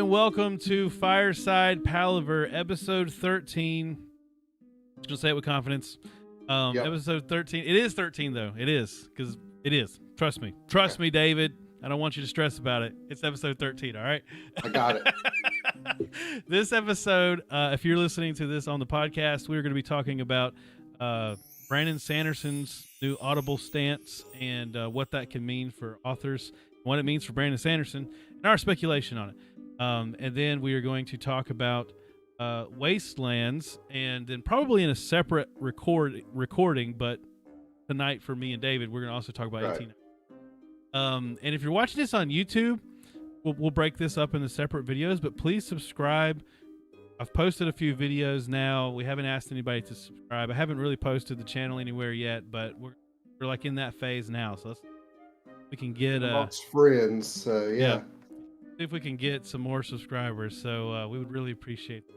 and welcome to Fireside Palaver, episode 13. Just gonna say it with confidence. Episode 13. It is 13 though. It is, because it is. Trust me. Trust me, David. I don't want you to stress about it. It's episode 13, all right? I got it. This episode, if you're listening to this on the podcast, we're going to be talking about Brandon Sanderson's new Audible stance and what that can mean for authors, what it means for Brandon Sanderson, and our speculation on it. And then we are going to talk about Wastelands, and then probably in a separate recording, but tonight for me and David, we're going to also talk about 18. And if you're watching this on YouTube, we'll break this up into separate videos, but please subscribe. I've posted a few videos now. We haven't asked anybody to subscribe. I haven't really posted the channel anywhere yet, but we're like in that phase now. So we can get friends. So yeah. See if we can get some more subscribers. So we would really appreciate it.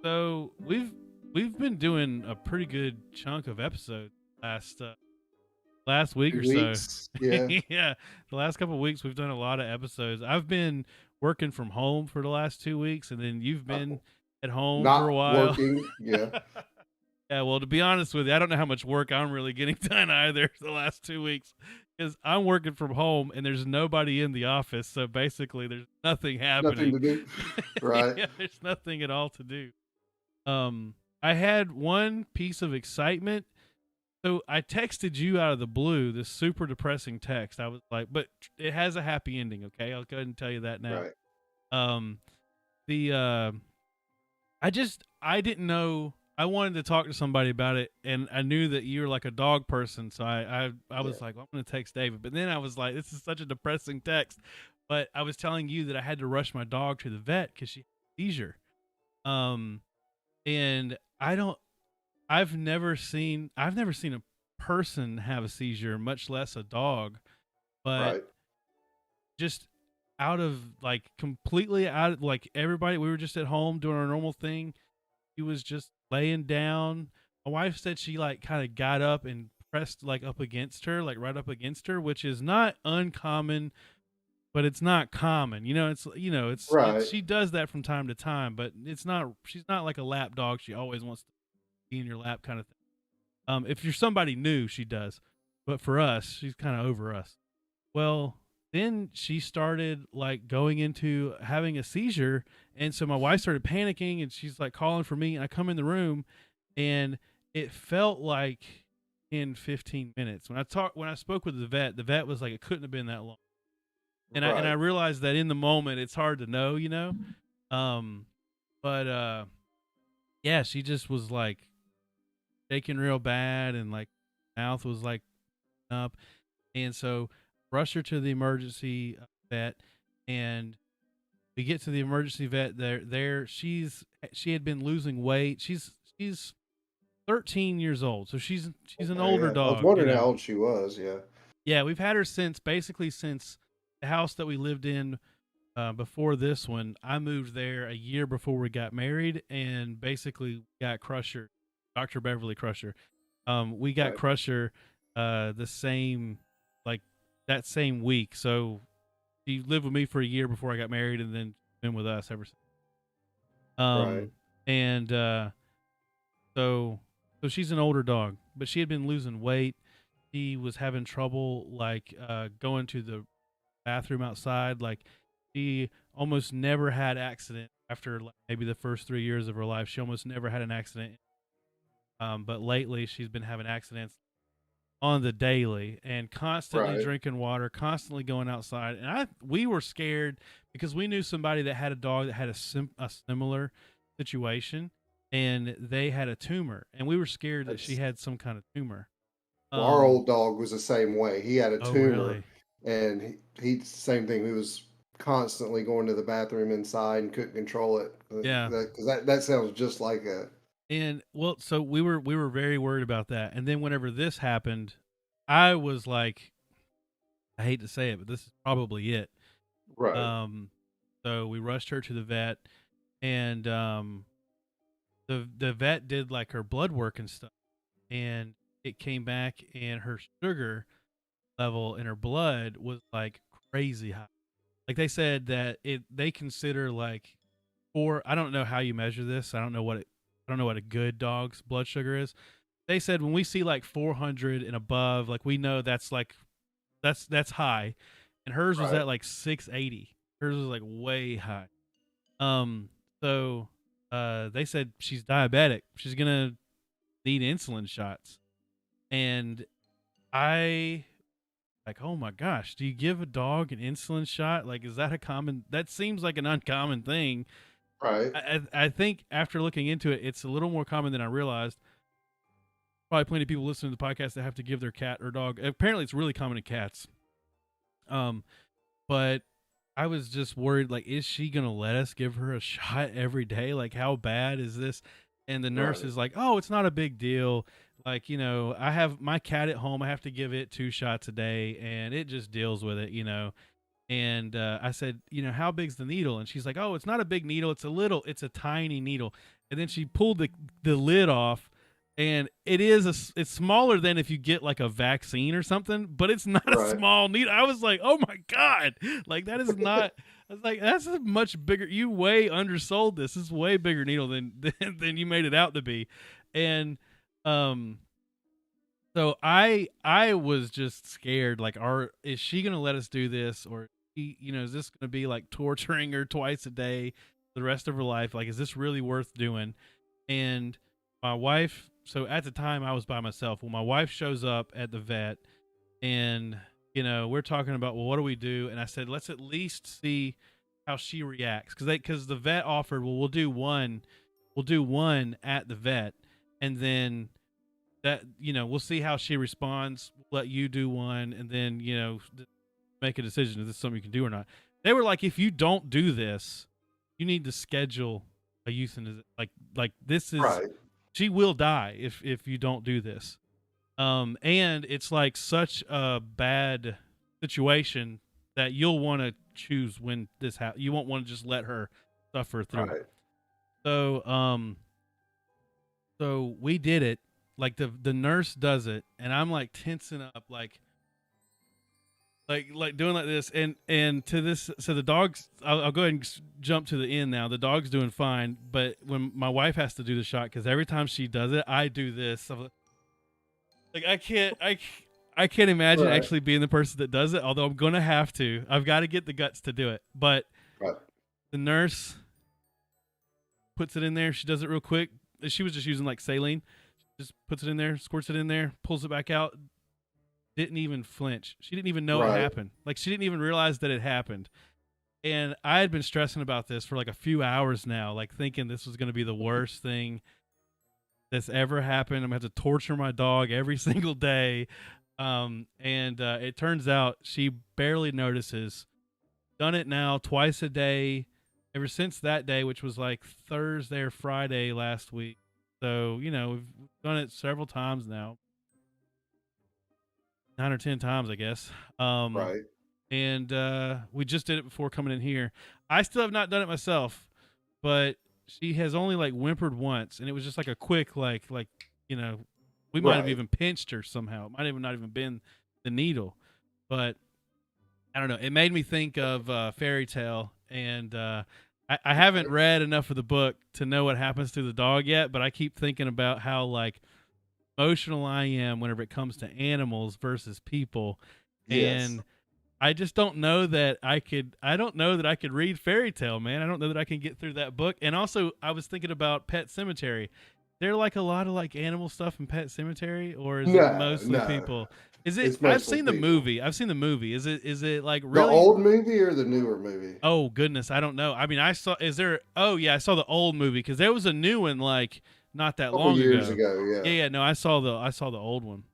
So we've been doing a pretty good chunk of episodes last week or so. Yeah. Yeah. The last couple of weeks we've done a lot of episodes. I've been working from home for the last 2 weeks, and then you've been at home for a while. Working. Yeah. Yeah, well, to be honest with you, I don't know how much work I'm really getting done either the last 2 weeks, because I'm working from home and there's nobody in the office. So basically there's nothing happening. Nothing to do. Right. Yeah, there's nothing at all to do. I had one piece of excitement. So I texted you out of the blue this super depressing text. I was like, but it has a happy ending. Okay. I'll go ahead and tell you that now. Right. I didn't know. I wanted to talk to somebody about it, and I knew that you were like a dog person. So I was like, well, I'm going to text David. But then I was like, this is such a depressing text. But I was telling you that I had to rush my dog to the vet because she had a seizure. And I've never seen a person have a seizure, much less a dog. But just completely out of everybody, we were just at home doing our normal thing. He was just laying down. My wife said she kind of got up and pressed up against her, right up against her, which is not uncommon, but it's not common. It's right. She does that from time to time, but she's not like a lap dog. She always wants to be in your lap kind of thing. If you're somebody new, she does, but for us, she's kind of over us. Well, then she started going into having a seizure. And so my wife started panicking, and she's calling for me, and I come in the room, and it felt like in 15 minutes when I spoke with the vet was like, it couldn't have been that long. And I realized that in the moment it's hard to know, but yeah, she just was shaking real bad, and mouth was up. And so rushed her to the emergency vet, and we get to the emergency vet there. She had been losing weight. She's 13 years old. So she's an older dog. I was wondering how old she was. Yeah. Yeah. We've had her since the house that we lived in before this one. I moved there a year before we got married, and basically got Crusher, Dr. Beverly Crusher. We got Crusher the same that same week. So she lived with me for a year before I got married, and then been with us ever since. And so she's an older dog, but she had been losing weight. She was having trouble going to the bathroom outside. She almost never had accident after maybe the first 3 years of her life. She almost never had an accident. But lately she's been having accidents on the daily, and constantly drinking water, constantly going outside. And we were scared because we knew somebody that had a dog that had a similar situation, and they had a tumor, and we were scared that she had some kind of tumor. Well, our old dog was the same way. He had a tumor, really? And he same thing. He was constantly going to the bathroom inside and couldn't control it. Yeah, because that sounds just like a. And well, so we were very worried about that. And then whenever this happened, I was like, I hate to say it, but this is probably it. Right. So we rushed her to the vet, and the vet did her blood work and stuff, and it came back, and her sugar level in her blood was crazy high. Like they said that they consider like I don't know how you measure this. I don't know what a good dog's blood sugar is. They said when we see like 400 and above, like we know that's like that's high, and hers was Right. at like 680. Hers was like way high. Um, so they said she's diabetic. She's gonna need insulin shots, and I like, oh my gosh, do you give a dog an insulin shot? Like, is that a common? That seems like an uncommon thing. Right. I think after looking into it, it's a little more common than I realized. Probably plenty of people listening to the podcast that have to give their cat or dog. Apparently, it's really common in cats. Um, but I was just worried, like, is she gonna let us give her a shot every day? Like, how bad is this? And the nurse Right. is like, oh, it's not a big deal. Like, I have my cat at home. I have to give it 2 shots a day, and it just deals with it. And I said, how big's the needle? And she's like, oh, it's not a big needle. It's a tiny needle. And then she pulled the lid off, and it's smaller than if you get like a vaccine or something, but it's not a Right. small needle. I was like, oh my God, like that is not. I was like, that's a much bigger. You way undersold this. This is way bigger needle than you made it out to be, and um. So I was just scared. Like, is she gonna let us do this, or is this gonna be like torturing her twice a day for the rest of her life? Like, is this really worth doing? And my wife. So at the time I was by myself. Well, my wife shows up at the vet, and we're talking about, well, what do we do? And I said, let's at least see how she reacts, because the vet offered, well, we'll do one at the vet, and then that we'll see how she responds. We'll let you do one, and then make a decision if this is something you can do or not. They were like, if you don't do this, you need to schedule a euthanasia. Like this is Right. she will die if you don't do this. And it's like such a bad situation that you'll want to choose when this happens. You won't want to just let her suffer through it. Right. So we did it. Like the nurse does it, and I'm like tensing up, like doing like this, and to this. So the dog's. I'll go ahead and jump to the end now. The dog's doing fine, but when my wife has to do the shot, because every time she does it, I do this. I'm like, I can't imagine Right. actually being the person that does it. Although I'm gonna have to. I've got to get the guts to do it. But Right. the nurse puts it in there. She does it real quick. She was just using like saline. Just puts it in there, squirts it in there, pulls it back out. Didn't even flinch. She didn't even know it Right. happened. Like, she didn't even realize that it happened. And I had been stressing about this for like a few hours now, like thinking this was going to be the worst thing that's ever happened. I'm going to have to torture my dog every single day. And it turns out she barely notices. Done it now twice a day ever since that day, which was like Thursday or Friday last week. So, we've done it several times now. 9 or 10 times, I guess. Right. And we just did it before coming in here. I still have not done it myself, but she has only like whimpered once, and it was just like a quick we might have Right. even pinched her somehow. It might have not even been the needle, but I don't know. It made me think of Fairy Tale, and I haven't read enough of the book to know what happens to the dog yet, but I keep thinking about how like emotional I am whenever it comes to animals versus people. Yes. And I just don't know that I don't know that I could read Fairy Tale, man. I don't know that I can get through that book. And also I was thinking about Pet Cemetery. There like a lot of like animal stuff in Pet Cemetery, or is it No, mostly no. people? Is it? It's I've mostly seen the people. movie. I've seen the movie. Is it like The really? old movie or the newer movie? Oh goodness, I don't know. I mean, I saw. Is there? Oh yeah, I saw the old movie because there was a new one like not that A couple long years ago. ago, Yeah, yeah. yeah. No, I saw the old one.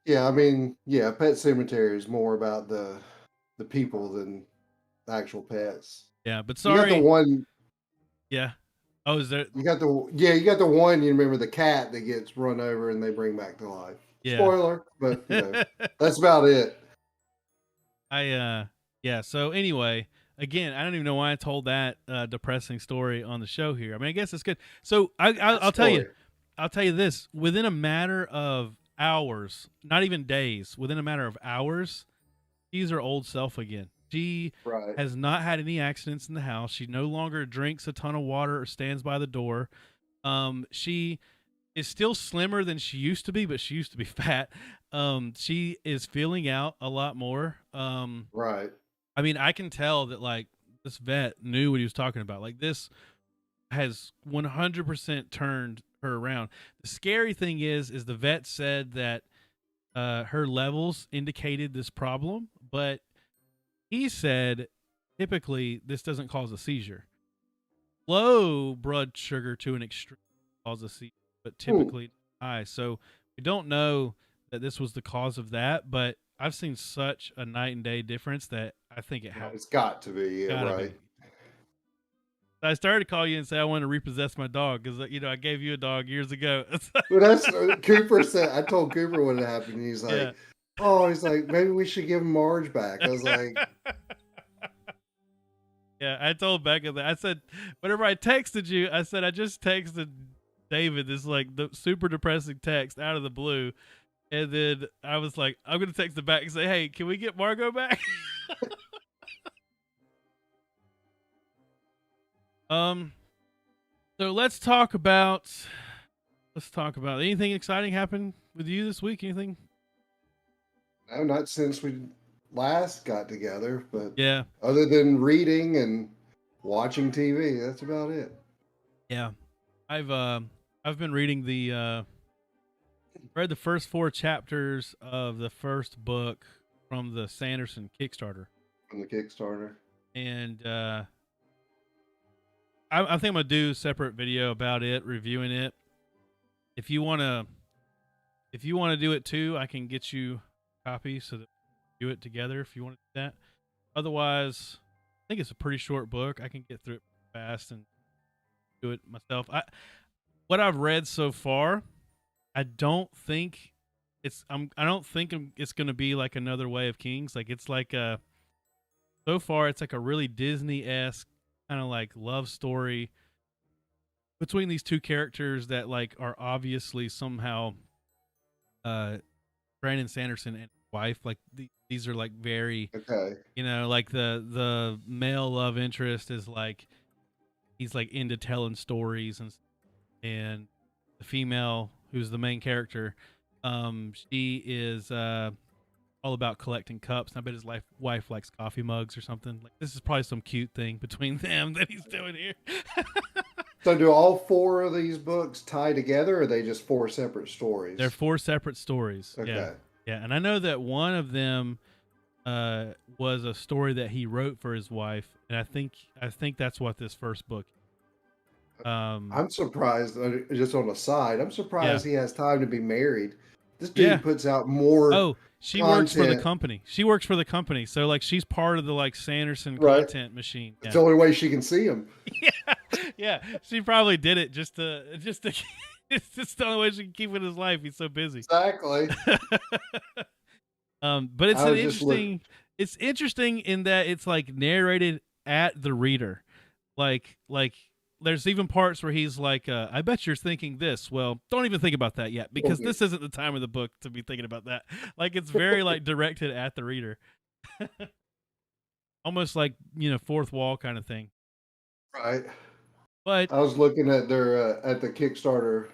Yeah, I mean, yeah, Pet Cemetery is more about the people than the actual pets. Yeah, but You got the sorry. one Yeah. Oh, is there? you got the one, you remember the cat that gets run over and they bring back to life. Yeah. Spoiler, but that's about it. Yeah. So anyway, again, I don't even know why I told that depressing story on the show here. I mean, I guess it's good. So I'll tell you. Spoiler. I'll tell you this. Within a matter of hours, not even days, within a matter of hours, she's her old self again. She Right. has not had any accidents in the house. She no longer drinks a ton of water or stands by the door. She is still slimmer than she used to be, but she used to be fat. She is feeling out a lot more. Right. I mean, I can tell that like this vet knew what he was talking about. Like this has 100% turned her around. The scary thing is the vet said that her levels indicated this problem, but he said typically this doesn't cause a seizure. Low blood sugar to an extreme causes a seizure, but Hmm. typically high. So we don't know that this was the cause of that, but I've seen such a night and day difference that I think it Yeah, has it's got to be. Yeah, gotta right. be. I started to call you and say I want to repossess my dog because I gave you a dog years ago. Well, that's Cooper said. I told Cooper what had happened. He's Yeah. like, "Oh, he's like, maybe we should give Marge back." I was like, Yeah, I told Becca that. I said, whenever I texted you, I said I just texted David this like the super depressing text out of the blue, and then I was like, I'm gonna text him back and say, hey, can we get Margot back? um, so let's talk about anything exciting happened with you this week. Anything? "No, not since we last got together, but Yeah, other than reading and watching TV, that's about it." yeah. I've been reading read the first 4 chapters of the first book from the Sanderson Kickstarter. From the Kickstarter. And I think I'm gonna do a separate video about it, reviewing it. If you wanna do it too, I can get you a copy so that we do it together if you want to do that. Otherwise, I think it's a pretty short book. I can get through it fast and do it myself. What I've read so far, I don't think I don't think it's gonna be like another Way of Kings. Like it's like so far it's like a really Disney-esque kind of like love story between these two characters that like are obviously somehow uh Brandon Sanderson and his wife, like these are like very, Okay. like the male love interest is like he's like into telling stories, and the female who's the main character, she is all about collecting cups. And I bet his wife likes coffee mugs or something. Like this is probably some cute thing between them that he's doing here. So, do all 4 of these books tie together, or are they just 4 separate stories? They're 4 separate stories. Okay. Yeah, and I know that one of them was a story that he wrote for his wife, and I think that's what this first book. I'm surprised. Just on the side, I'm surprised Yeah. he has time to be married. This dude Yeah. puts out more. Oh, she works for the content. company. She works for the company, so like she's part of the like Sanderson Right. content machine. It's the only way she can see him. Yeah, yeah. She probably did it just to. It's just the only way she can keep in his life. He's so busy. Exactly. But it's I an was just interesting. It's interesting in that it's like narrated at the reader, like there's even parts where he's like, I bet you're thinking this. Well, don't even think about that yet, because Okay. this isn't the time of the book to be thinking about that. Like it's very like directed at the reader. Almost like, fourth wall kind of thing. Right. But I was looking at their at the Kickstarter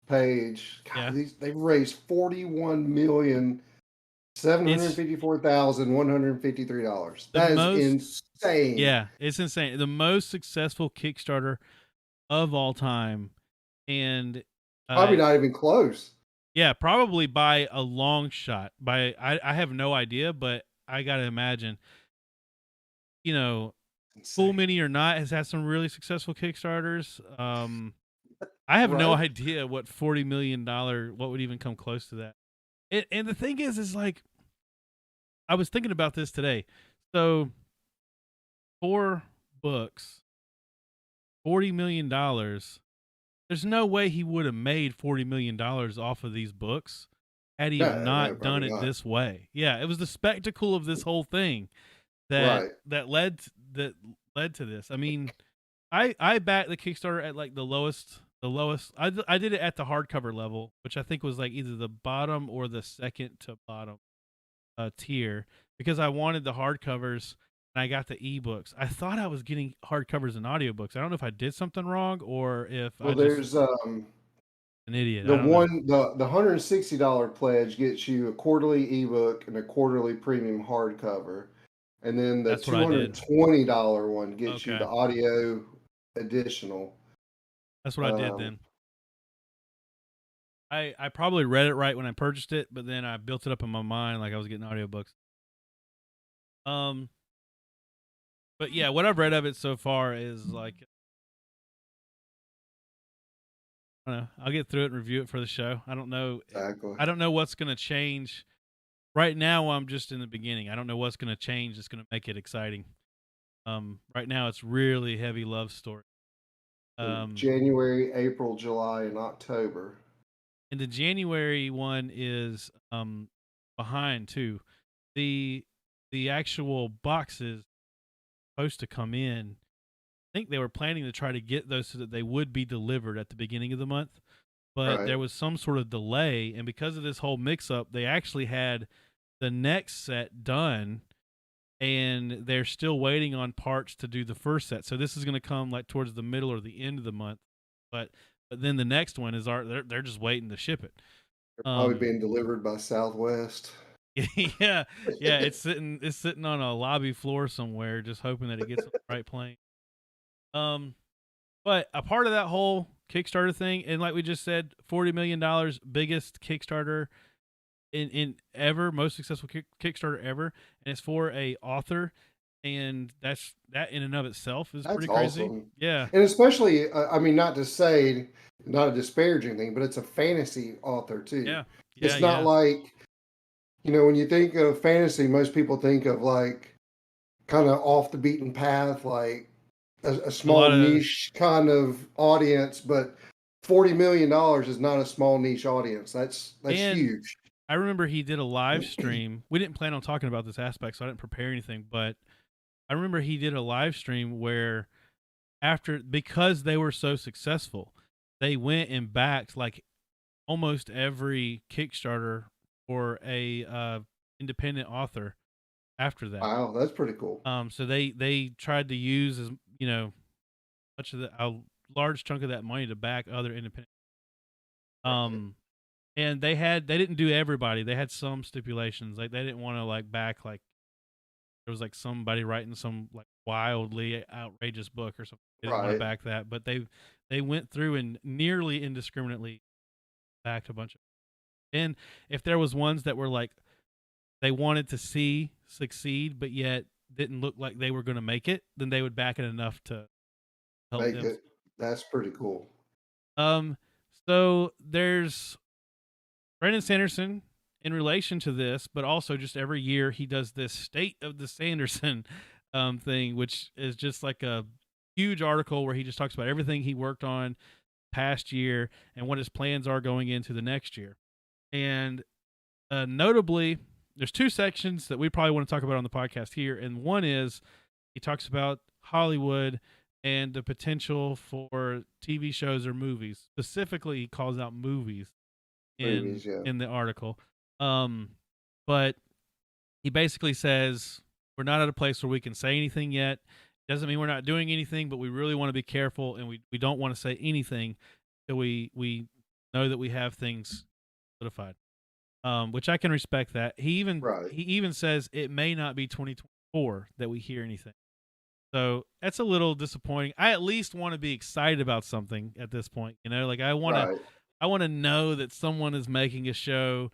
page. Yeah. God, they've raised $41,754,153. The That is most- insane. yeah, it's insane. The most successful Kickstarter of all time. And Probably not even close. yeah, probably by a long shot. I have no idea, but I gotta imagine. Cool Insane. Mini or Not has had some really successful Kickstarters. I have no Right. idea what $40 million, what would even come close to that. And the thing is like, I was thinking about this today. So 4 books, $40 million. There's no way he would have made $40 million off of these books had he No, not done probably it not. this way. Yeah, it was the spectacle of this whole thing that Right. that led to this. I mean, I backed the Kickstarter at like the lowest. I did it at the hardcover level, which I think was like either the bottom or the second to bottom tier, because I wanted the hardcovers. and I got the ebooks. I thought I was getting hardcovers and audiobooks. I don't know if I did something wrong or if I Well, just there's an idiot. I the don't know. $160 pledge gets you a quarterly ebook and a quarterly premium hardcover. And then the That's what I did. $220 one gets you Okay. the audio additional. That's what I did Um, then. I probably read it right when I purchased it, but then I built it up in my mind like I was getting audiobooks. Um, but yeah, what I've read of it so far is like, I don't know. I'll get through it and review it for the show. I don't know. exactly. I don't know what's going to change. Right now, I'm just in the beginning. I don't know what's going to change that's going to make it exciting. Right now, it's really heavy love story. So Um, January, April, July, and October. and the January one is behind too. The the actual boxes supposed to come in. I think they were planning to try to get those so that they would be delivered at the beginning of the month, but Right. there was some sort of delay, and because of this whole mix-up, they actually had the next set done, and they're still waiting on parts to do the first set. So this is going to come like towards the middle or the end of the month, but then the next one is they're just waiting to ship it. They're probably Um, being delivered by Southwest. yeah, yeah, it's sitting on a lobby floor somewhere, just hoping that it gets on the right plane. Um, but a part of that whole Kickstarter thing, and like we just said, $40 million, biggest Kickstarter in ever, most successful Kickstarter ever, and it's for a author, and that in and of itself is That's pretty crazy. awesome. Yeah, And especially, I mean, not to say, not a disparaging thing, but it's a fantasy author too. yeah, yeah, It's not yeah. like, when you think of fantasy, most people think of like kind of off the beaten path, like a A small lot of niche kind of audience, but $40 million is not a small niche audience. That's and huge. I remember he did a live stream. We didn't plan on talking about this aspect, so I didn't prepare anything, but I remember he did a live stream where because they were so successful, they went and backed like almost every Kickstarter for a independent author after that. Wow, that's pretty cool. So they tried to use as much of a large chunk of that money to back other independent. Right. Um, and they didn't do everybody. They had some stipulations. Like they didn't want to like back like there was like somebody writing some like wildly outrageous book or something. They didn't want to Right. back that, but they went through and nearly indiscriminately backed a bunch of. And if there was ones that were like they wanted to see succeed, but yet didn't look like they were going to make it, then they would back it enough to help Make them. it. That's pretty cool. Um, so there's Brandon Sanderson in relation to this, but also just every year he does this State of the Sanderson thing, which is just like a huge article where he just talks about everything he worked on past year and what his plans are going into the next year. And notably, there's two sections that we probably want to talk about on the podcast here, and one is he talks about Hollywood and the potential for TV shows or movies. Specifically, he calls out movies in Movies, yeah. in the article. But he basically says we're not at a place where we can say anything yet. Doesn't mean we're not doing anything, but we really want to be careful, and we don't want to say anything till we know that we have things solidified. Which I can respect that. Right. He even says it may not be 2024 that we hear anything. So that's a little disappointing. I at least want to be excited about something at this point. Like Right. I want to know that someone is making a show,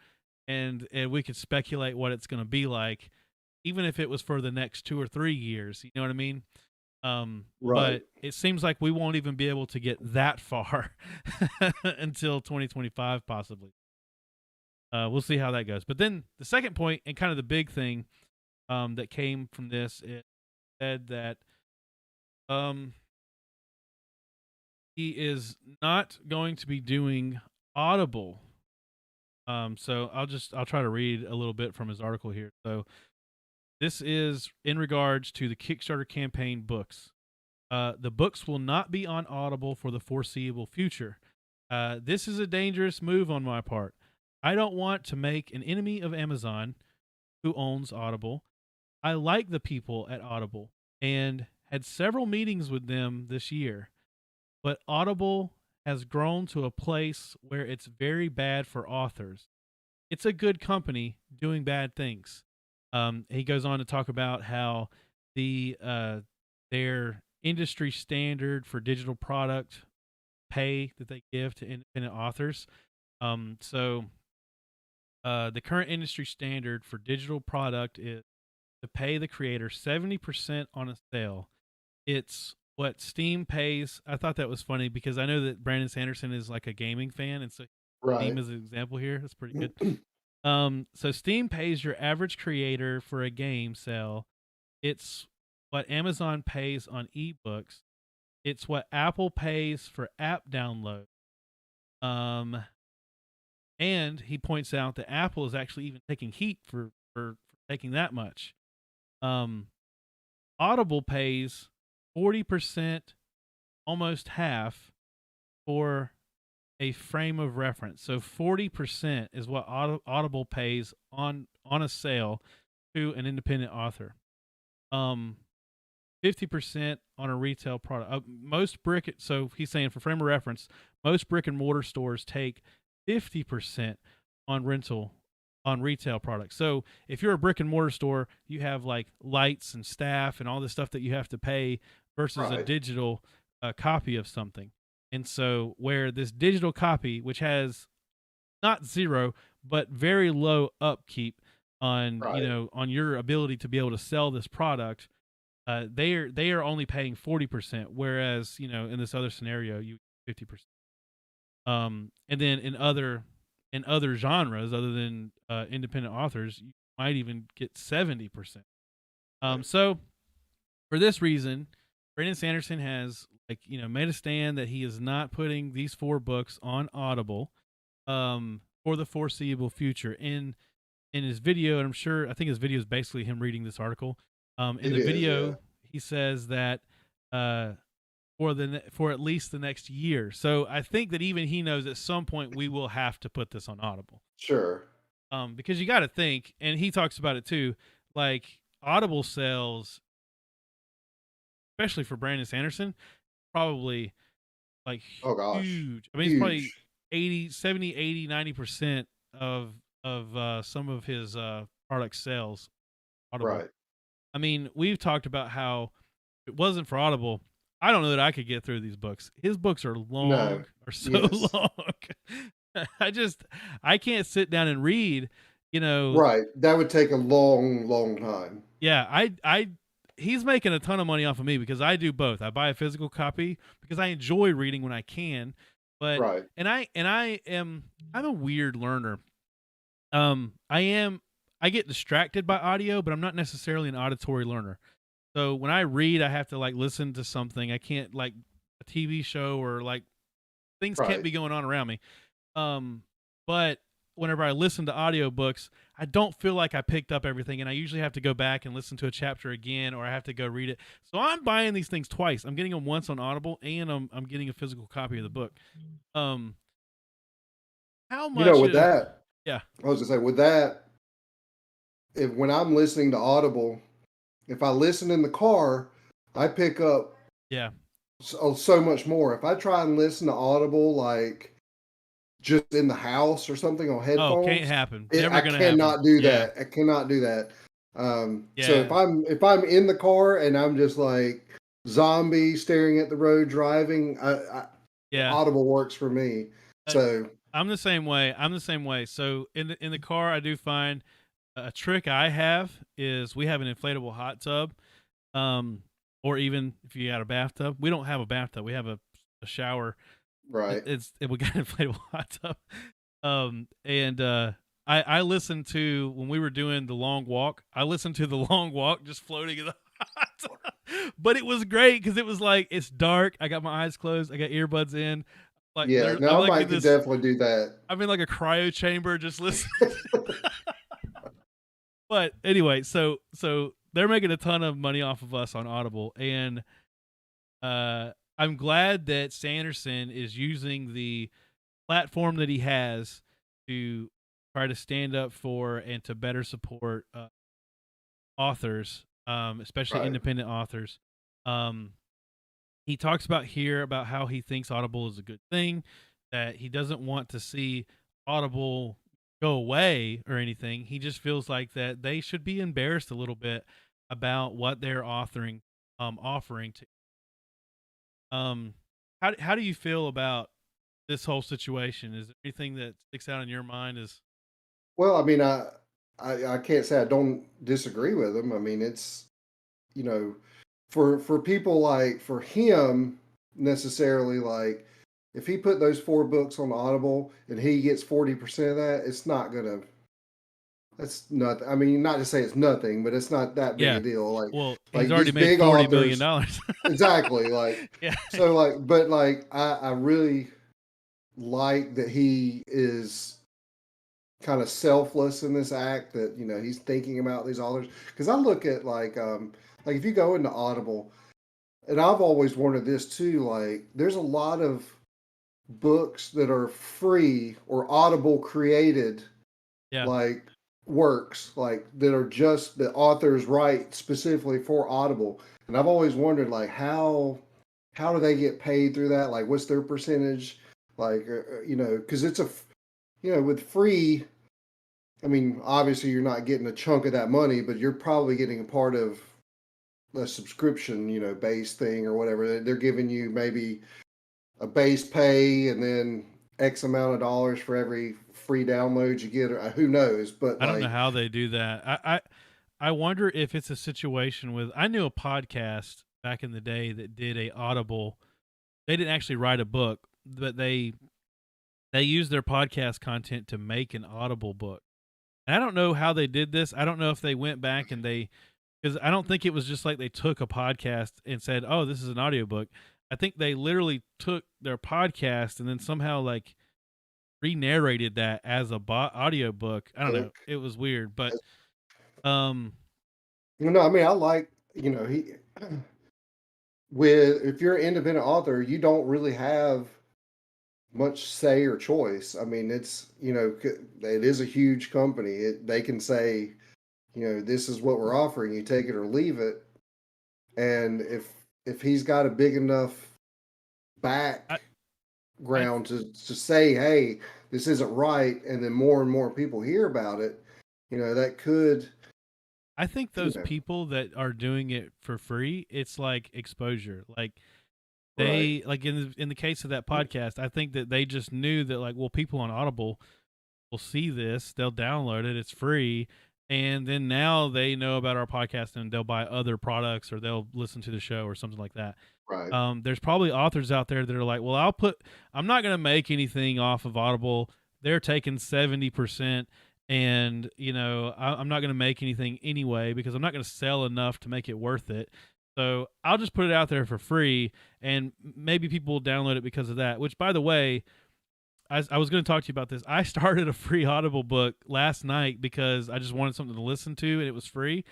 and we could speculate what it's going to be like, even if it was for the next 2 or 3 years. You know what I mean? Right. But it seems like we won't even be able to get that far until 2025, possibly. We'll see how that goes. But then the second point, and kind of the big thing that came from this, it said that he is not going to be doing Audible. So I'll try to read a little bit from his article here. So this is in regards to the Kickstarter campaign books. The books will not be on Audible for the foreseeable future. This is a dangerous move on my part. I don't want to make an enemy of Amazon, who owns Audible. I like the people at Audible and had several meetings with them this year, but Audible has grown to a place where it's very bad for authors. It's a good company doing bad things. He goes on to talk about how their industry standard for digital product pay that they give to independent authors. The current industry standard for digital product is to pay the creator 70% on a sale. It's what Steam pays. I thought that was funny because I know that Brandon Sanderson is like a gaming fan, and so Steam Right. is an example here. That's pretty good. So Steam pays your average creator for a game sale. It's what Amazon pays on ebooks. It's what Apple pays for app download. Um, and he points out that Apple is actually even taking heat for taking that much. Um, Audible pays 40%, almost half, for a frame of reference. So 40% is what Audible pays on a sale to an independent author. 50% on a retail product. So he's saying for frame of reference, most brick and mortar stores take 50% on retail products. So if you're a brick and mortar store, you have like lights and staff and all this stuff that you have to pay versus a Right. digital copy of something. And so where this digital copy, which has not zero, but very low upkeep on, Right. on your ability to be able to sell this product, they are only paying 40%, whereas in this other scenario you 50%. And then in other genres other than independent authors, you might even get 70%. Right. So for this reason, Brandon Sanderson has made a stand that he is not putting these 4 books on Audible for the foreseeable future. In his video, and I think his video is basically him reading this article. In It the is, yeah. video, he says that uh, for at least the next year. So I think that even he knows at some point we will have to put this on Audible. Sure. Because you got to think, and he talks about it too, like Audible sales, especially for Brandon Sanderson, probably like Oh gosh. huge. I mean, it's probably Huge. 80, 70, 80, 90% of some of his product sales Audible. Right. I mean, we've talked about how if it wasn't for Audible, I don't know that I could get through these books. His books are No. long, are so Yes. long. I can't sit down and read, you know. Right. That would take a long, long time. Yeah, he's making a ton of money off of me because I do both. I buy a physical copy because I enjoy reading when I can, but Right. I'm a weird learner. I get distracted by audio, but I'm not necessarily an auditory learner. So when I read, I have to like listen to something. I can't like a TV show or like things can't Right. be going on around me. But whenever I listen to audiobooks, I don't feel like I picked up everything, and I usually have to go back and listen to a chapter again, or I have to go read it. So I'm buying these things twice. I'm getting them once on Audible, and I'm getting a physical copy of the book. Um, how much With of that, yeah, I was gonna say, with that, if when I'm listening to Audible, if I listen in the car, I pick up yeah. so much more. If I try and listen to Audible like just in the house or something on Oh, can't headphones, happen. I Never gonna happen. cannot do Yeah, that. I cannot do that. So yeah, if I'm in the car and I'm just like zombie staring at the road driving, yeah. Audible works for me. Uh, So I'm the same way. So in the car, I do find a trick I have is we have an inflatable hot tub, um, or even if you got a bathtub. We don't have a bathtub. We have a shower. right, We got an inflatable hot tub. And I listened to when we were doing the long walk. I listened to the long walk just floating in the hot tub. But it was great because it was like it's dark. I got my eyes closed. I got earbuds in. Like yeah. literally, I'm No, I like might in could this. definitely do that. I'm in like a cryo chamber just listening. But anyway, so they're making a ton of money off of us on Audible, and I'm glad that Sanderson is using the platform that he has to try to stand up for and to better support authors, especially Right. independent authors. Um, he talks about here about how he thinks Audible is a good thing, that he doesn't want to see Audible go away or anything. He just feels like that they should be embarrassed a little bit about what they're offering to. Um, how do you feel about this whole situation? Is there anything that sticks out in your mind? Is Well, I mean, I can't say I don't disagree with him. I mean, it's you know, for people like for him necessarily like if he put those 4 books on Audible and he gets 40% of that, it's not gonna. That's not. I mean, not to say it's nothing, but it's not that big yeah. a deal. Well, he's Like already these made big $40 million authors, dollars. exactly. Like Yeah, so, like, but like I really like that he is kind of selfless in this act that he's thinking about these authors because I look at like if you go into Audible and I've always wondered this too like there's a lot of books that are free or Audible created yeah. like works like that are just the authors write specifically for Audible and I've always wondered like how do they get paid through that like what's their percentage like because it's a with free I mean, obviously you're not getting a chunk of that money, but you're probably getting a part of a subscription, base thing or whatever. They're giving you maybe a base pay and then X amount of dollars for every free download you get, or who knows? But I don't know like, how they do that. I wonder if it's a situation with. I knew a podcast back in the day that did a Audible. They didn't actually write a book, but they used their podcast content to make an Audible book. And I don't know how they did this. I don't know if they went back and they because I don't think it was just like they took a podcast and said, "Oh, this is an audiobook." I think they literally took their podcast and then somehow like re-narrated that as a audiobook. I don't know. book. It was weird, but um I mean, I like he with if you're an independent author, you don't really have much say or choice. I mean, it's it is a huge company. They can say this is what we're offering you, take it or leave it. And if he's got a big enough I I background to say, hey, this isn't right, and then more and more people hear about it, that could, I think you those know, people that are doing it for free, it's like exposure. Like right, they like in the case of that podcast, I think that they just knew that like well people on Audible will see this, they'll download it, it's free, and then now they know about our podcast and they'll buy other products or they'll listen to the show or something like that. right, There's probably authors out there that are like, well, I'm not going to make anything off of Audible. They're taking 70%, and I'm not going to make anything anyway because I'm not going to sell enough to make it worth it. So I'll just put it out there for free, and maybe people will download it because of that. Which, by the way, I was going to talk to you about this. I started a free Audible book last night because I just wanted something to listen to, and it was free.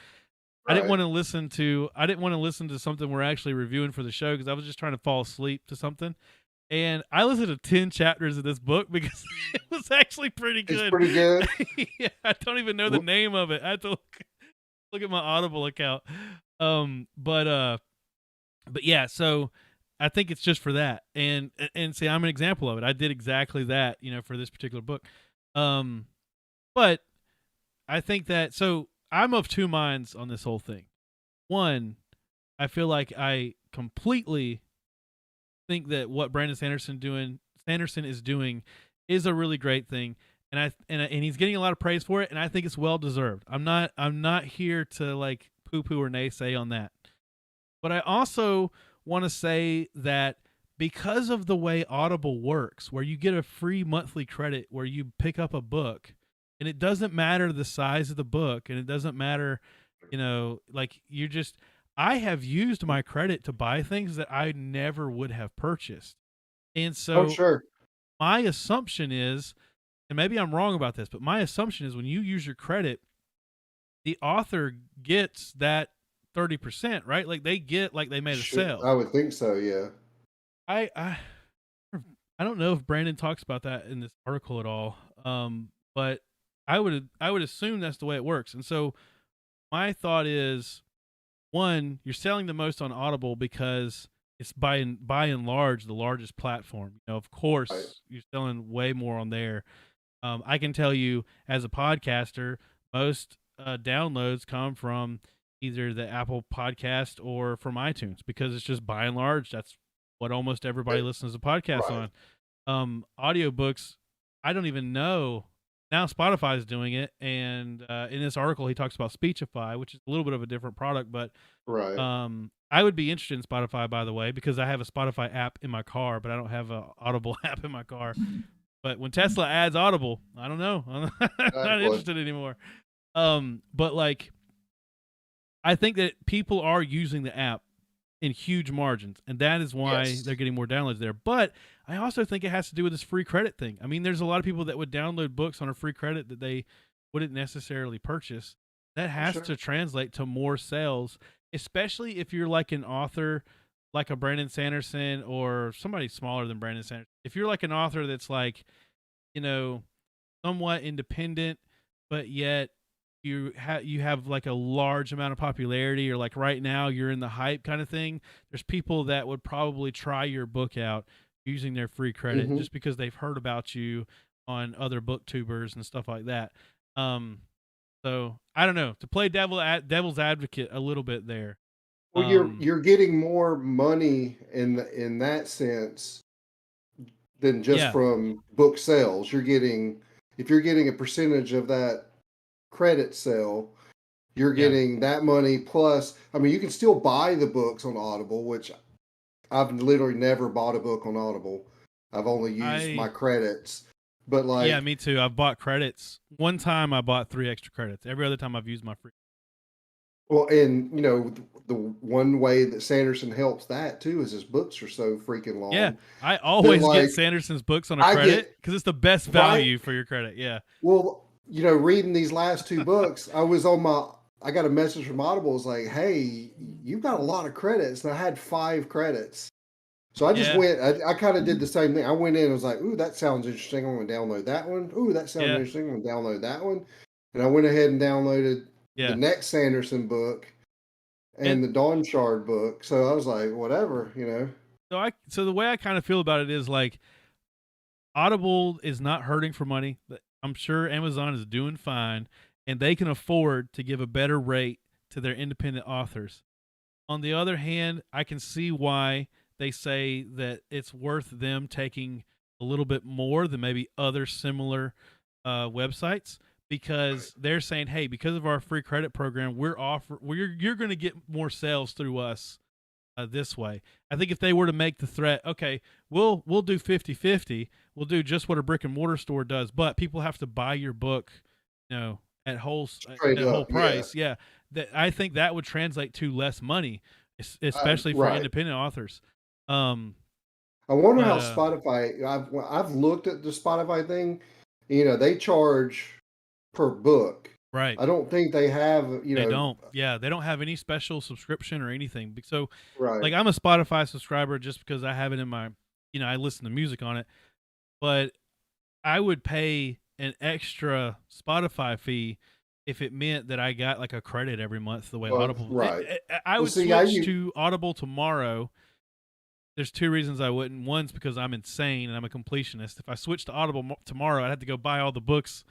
right. I didn't want to listen to something we're actually reviewing for the show because I was just trying to fall asleep to something. And I listened to 10 chapters of this book because it was actually pretty It's good. pretty good. Yeah, I don't even know the name of it. I had to look at my Audible account. But yeah, so I think it's just for that. And see, I'm an example of it. I did exactly that, for this particular book. Um but I think that so I'm of two minds on this whole thing. One, I feel like I completely think that what Sanderson is doing is a really great thing, and he's getting a lot of praise for it, and I think it's well deserved. I'm not here to like poo poo or naysay on that, but I also want to say that because of the way Audible works, where you get a free monthly credit where you pick up a book, and it doesn't matter the size of the book, and it doesn't matter, like you just I have used my credit to buy things that I never would have purchased. And Oh, so sure. my assumption is, and maybe I'm wrong about this, but my assumption is when you use your credit, the author gets that 30%, right? Like they get like they made a I sale. would think so. Yeah. I I I don't know if Brandon talks about that in this article at all. But I would assume that's the way it works. And so my thought is, one, you're selling the most on Audible because it's by and large the largest platform. Of Right. course, you're selling way more on there. I can tell you as a podcaster, most downloads come from either the Apple Podcast or from iTunes because it's just by and large that's what almost everybody It- listens to podcasts right. on. Audiobooks, I don't even know. Now Spotify is doing it, and in this article he talks about Speechify, which is a little bit of a different product, but Right. I would be interested in Spotify, by the way, because I have a Spotify app in my car, but I don't have a Audible app in my car. But when Tesla adds Audible, I don't know. I'm not Exactly. interested anymore. But like, I think that people are using the app in huge margins, and that is why Yes. they're getting more downloads there. But I also think it has to do with this free credit thing. I mean, there's a lot of people that would download books on a free credit that they wouldn't necessarily purchase. That For has sure. to translate to more sales, especially if you're like an author like a Brandon Sanderson or somebody smaller than Brandon Sanderson. If you're like an author that's like, you know, somewhat independent, but yet you have like a large amount of popularity, or like right now you're in the hype kind of thing. There's people that would probably try your book out using their free credit Hmm. just because they've heard about you on other booktubers and stuff like that. Um, so I don't know, to play devil's advocate a little bit there. Well, you're getting more money in that sense than just Yeah, from book sales. You're getting, if you're getting a percentage of that credit sale, you're yeah. getting that money plus. I mean, you can still buy the books on Audible, which I've literally never bought a book on Audible. I've only used my I credits. But Yeah, like, me too. I've bought credits. One time I bought 3 extra credits. Every other time I've used my free. well, and the one way that Sanderson helps that too is his books are so freaking Yeah, long I that always get like Sanderson's books on a I credit get because it's the best right. value for your credit. Yeah, Well, reading these last two books, I got a message from Audible. It's like, hey, you've got a lot of credits. And I had 5 credits. So I just yeah, went, I kind of did the same thing. I went in and was like, ooh, that sounds interesting. I'm going to download that one. Ooh, that sounds yeah, interesting. I'm going to download that one. And I went ahead and downloaded the yeah. next Sanderson book And and the Dawn Shard book. So I was like, whatever. so the way I kind of feel about it is like Audible is not hurting for money. I'm sure Amazon is doing fine, and they can afford to give a better rate to their independent authors. On the other hand, I can see why they say that it's worth them taking a little bit more than maybe other similar websites, because they're saying, "Hey, because of our free credit program, you're going to get more sales through us this way." I think if they were to make the threat, okay, we'll do 50-50, we'll do just what a brick and mortar store does, but people have to buy your book, Straight at whole up. Yeah. price. Yeah, that I think that would translate to less money, especially for Right. independent authors. Um, I wonder but how Spotify, I've looked at the Spotify thing. They charge per book. right, I don't think they have, they don't. Yeah, they don't have any special subscription or anything. So, right. like, I'm a Spotify subscriber just because I have it in my, I listen to music on it, but I would pay an extra Spotify fee if it meant that I got like a credit every month the way Well, Audible. right. I Well, would see, I switch you to Audible tomorrow. There's two reasons I wouldn't. One's because I'm insane and I'm a completionist. If I switched to Audible tomorrow, I'd have to go buy all the books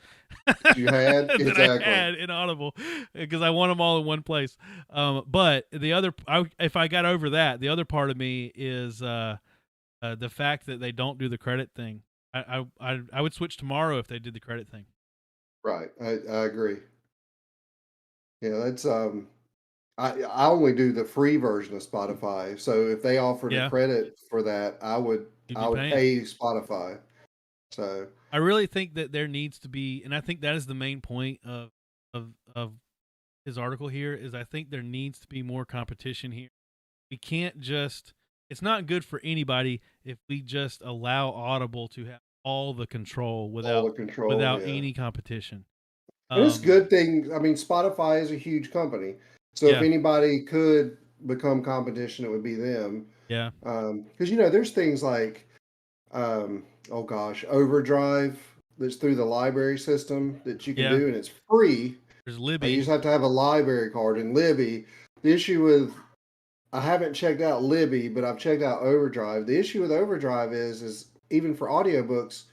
you had that I exactly. had in Audible because I want them all in one place. But if I got over that, the other part of me is the fact that they don't do the credit thing. I would switch tomorrow if they did the credit thing. Right. I agree. Yeah, that's I only do the free version of Spotify. So if they offered a Yeah, credit for that, you'd I be would paying. pay Spotify. So I really think that there needs to be, and I think that is the main point of his article here. Is I think there needs to be more competition here. We can't just. It's not good for anybody if we just allow Audible to have all the control all without the control, without yeah. any competition. And it's a Um, good thing. I mean, Spotify is a huge company. So if yeah, anybody could become competition, it would be them. yeah. Because there's things like oh gosh, Overdrive that's through the library system that you can Yeah, do, and it's free. There's You Libby. just have to have a library card. And Libby, the issue with I haven't checked out Libby, but I've checked out Overdrive. The issue with Overdrive is even for audiobooks,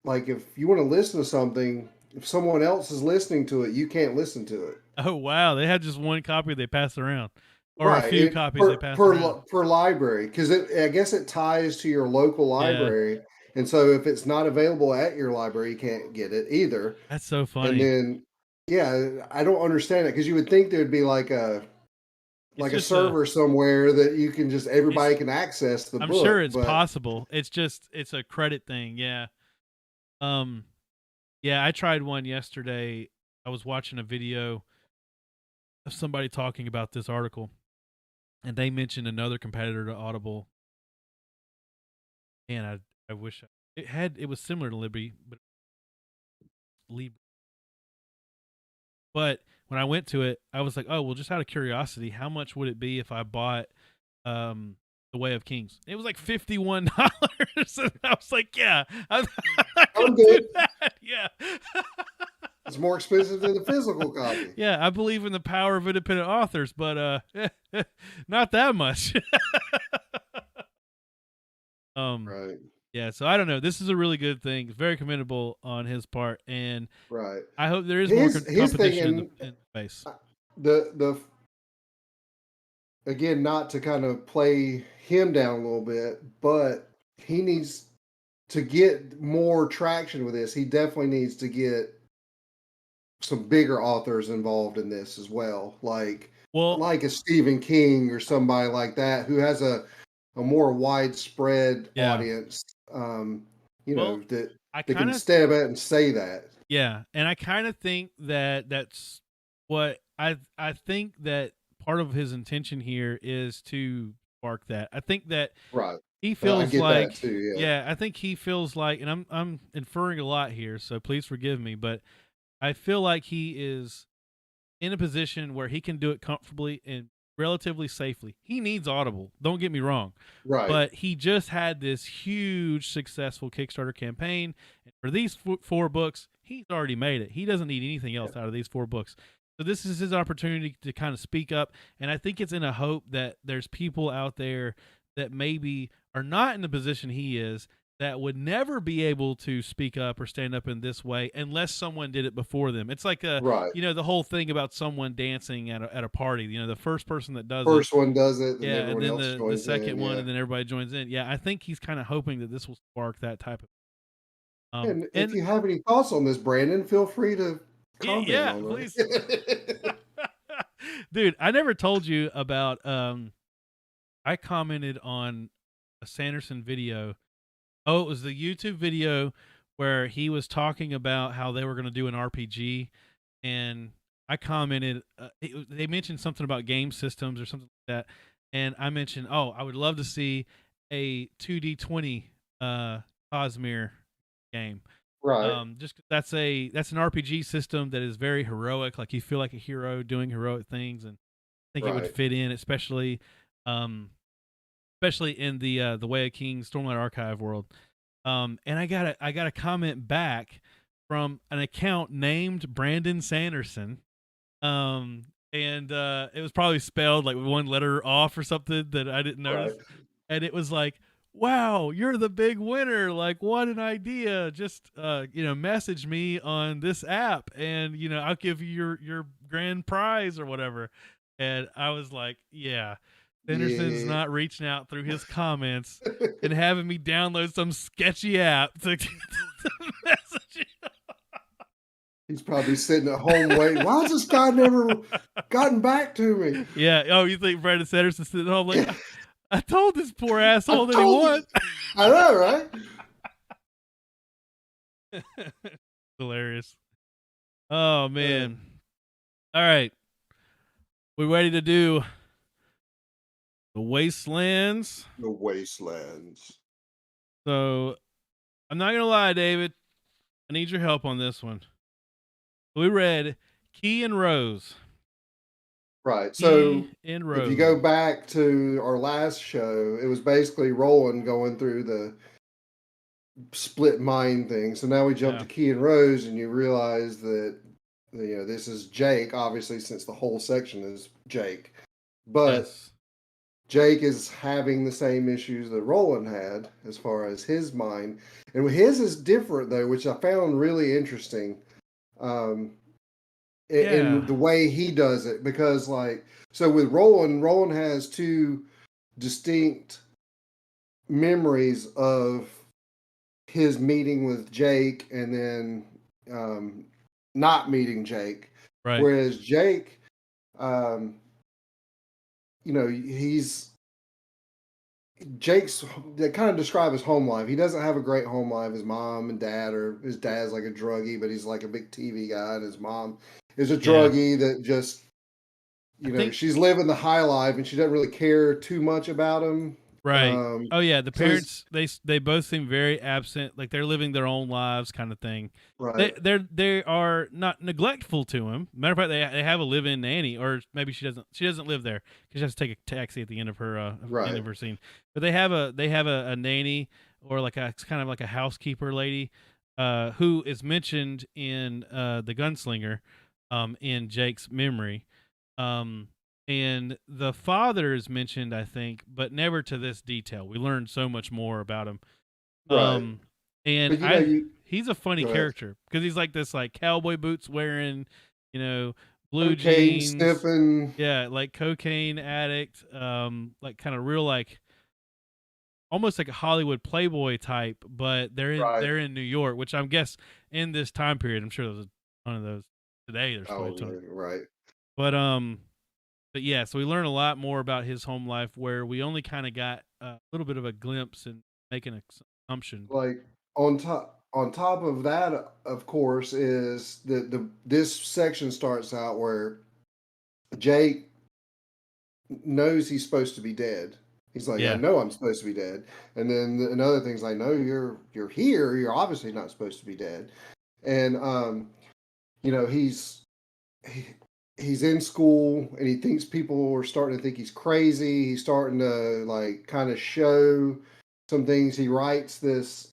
like if you want to listen to something, if someone else is listening to it, you can't listen to it. Oh wow, they had just one copy they passed around, or a Right. few copies they passed around. Per library, because I guess it ties to your local Yeah, library, and so if it's not available at your library, you can't get it either. that's so And funny. then, yeah, I don't understand it because you would think there'd be It's a just a. server somewhere that you can just everybody It's. can access the I'm sure book, it's but possible. It's a credit thing. Yeah. Um. Yeah, I tried one yesterday. I was watching a video of somebody talking about this article, and they mentioned another competitor to Audible. And I wish it was similar to Libby, but Libby. But when I went to it, I was like, oh well, just out of curiosity, how much would it be if I bought The Way of Kings? It was like $51. And I was like, yeah, I I'm could do good. that. Yeah. It's more expensive than the physical copy. Yeah, I believe in the power of independent authors, but not that much. um Right. yeah, so I don't know. This is a really good thing. It's very commendable on his part, and Right. I hope there is more His thing competition in and the space. the again, not to kind of play him down a little bit, but he needs to get more traction with this. He definitely needs to get some bigger authors involved in this as well, Well, like a Stephen King or somebody like that who has a more widespread yeah. audience. Well, That I that kind can of stab at and say that. yeah, and I kind of think that that's what I think that part of his intention here is to spark that. I think that Right. he I feels get that like too. Yeah. yeah, I think he feels like, and I'm inferring a lot here, so please forgive me, but I feel like he is in a position where he can do it comfortably and relatively safely. He needs Audible, don't get me wrong, Right. but he just had this huge successful Kickstarter campaign, and for these four books, he's already made it. He doesn't need anything Yeah. else out of these four books. So this is his opportunity to kind of speak up, and I think it's in a hope that there's people out there that maybe are not in the position he is that would never be able to speak up or stand up in this way unless someone did it before them. It's like Right. the whole thing about someone dancing at a party. The first person that does it, First one does it, then yeah, and everyone then else the joins second in. one, Yeah. and then everybody joins in. Yeah, I think he's kind of hoping that this will spark that type of. And if And you have any thoughts on this, Brandon, feel free to comment yeah, on please, it. dude. I never told you about. I commented on a Sanderson video. Oh, it was the YouTube video where he was talking about how they were going to do an RPG, and I commented. They mentioned something about game systems or something like that, and I mentioned, oh, I would love to see a 2D20 Cosmere game. Right. Just that's an RPG system that is very heroic. Like you feel like a hero doing heroic things, and I think it would Right. fit in, um, especially in the Way of Kings Stormlight Archive world. And I got a comment back from an account named Brandon Sanderson. And it was probably spelled like one letter off or something that I didn't Right. notice. And it was like, wow, you're the big winner. Like, what an idea. Just message me on this app and I'll give you your grand prize or whatever. And I was like, yeah. Sanderson's Yeah. not reaching out through his comments and having me download some sketchy app to message. He's probably sitting at home waiting. Why has this guy never gotten back to me? Yeah. Oh, you think Brandon Sanderson's sitting at home like, I told this poor I asshole that he told won. you. I know, right? Hilarious. Oh man. All right. We ready to do the Wastelands? The Wastelands. So I'm not gonna lie, David. I need your help on this one. We read Key and Rose. Right. So Key and if you Rose. go back to our last show, it was basically Roland going through the split mind thing. So now we jump Yeah. to Key and Rose, and you realize that this is Jake, obviously, since the whole section is Jake. But Yes. Jake is having the same issues that Roland had as far as his mind. And his is different, though, which I found really interesting um, in Yeah. the way he does it. Because, like, so with Roland has two distinct memories of his meeting with Jake and then not meeting Jake. Right. Whereas Jake, um, he's Jake's, they kind of describe his home life. He doesn't have a great home life. His mom and dad, or his dad's like a druggie, but he's like a big TV guy, and his mom is a Yeah. druggie that just, I think she's living the high life and she doesn't really care too much about him. right. Oh yeah, the So he's parents they both seem very absent, like they're living their own lives kind of thing. right, They are not neglectful to him. Matter of fact, they have a live-in nanny, or maybe she doesn't live there because she has to take a taxi at the end of her end right, of her scene. But they have a nanny, or like a kind of like a housekeeper lady, who is mentioned in the Gunslinger, in Jake's memory. Um, and the father is mentioned, I think, but never to this detail. We learned so much more about him. right. Um, and But you he's a funny go ahead. character because he's like this like cowboy boots wearing, you know, blue Cocaine jeans, sniffing, yeah, like cocaine addict, like kind of real like almost like a Hollywood playboy type, but right? they're in New York, which I'm guess in this time period, I'm sure there's a ton of those today. There's probably Oh, a ton, yeah, right, but but yeah, so we learn a lot more about his home life where we only kind of got a little bit of a glimpse and making an assumption. like on top of that, of course, is the this section starts out where Jake knows he's supposed to be dead. He's like, I Yeah, know I'm supposed to be dead. And then another thing's like, no, you're here. You're obviously not supposed to be dead. And he's he, he's in school and he thinks people are starting to think he's crazy. He's starting to like kind of show some things. He writes this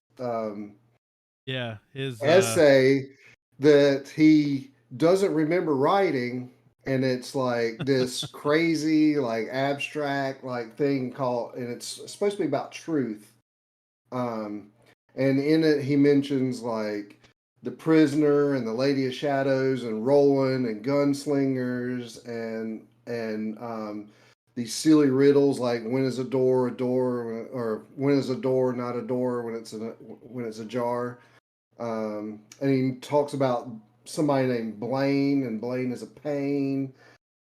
yeah, his essay that he doesn't remember writing, and it's like this crazy like abstract like thing called, and it's supposed to be about truth. um and in it he mentions like the prisoner and the lady of shadows and Roland and gunslingers and these silly riddles like when is a door, or when is a door not a door when it's a jar. And he talks about somebody named Blaine, and Blaine is a pain. And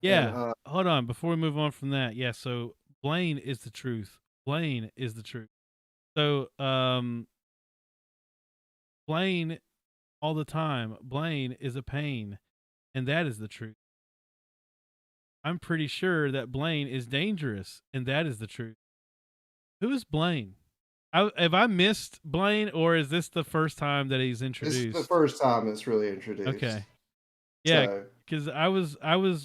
yeah. Hold on, before we move on from that, yeah. So Blaine is the truth. Blaine is the truth. So Blaine all the time. Blaine is a pain, and that is the truth. I'm pretty sure that Blaine is dangerous, and that is the truth. Who is Blaine? Have I missed Blaine, or is this the first time that he's this is the introduced? first time it's really introduced. Okay, yeah, So because I was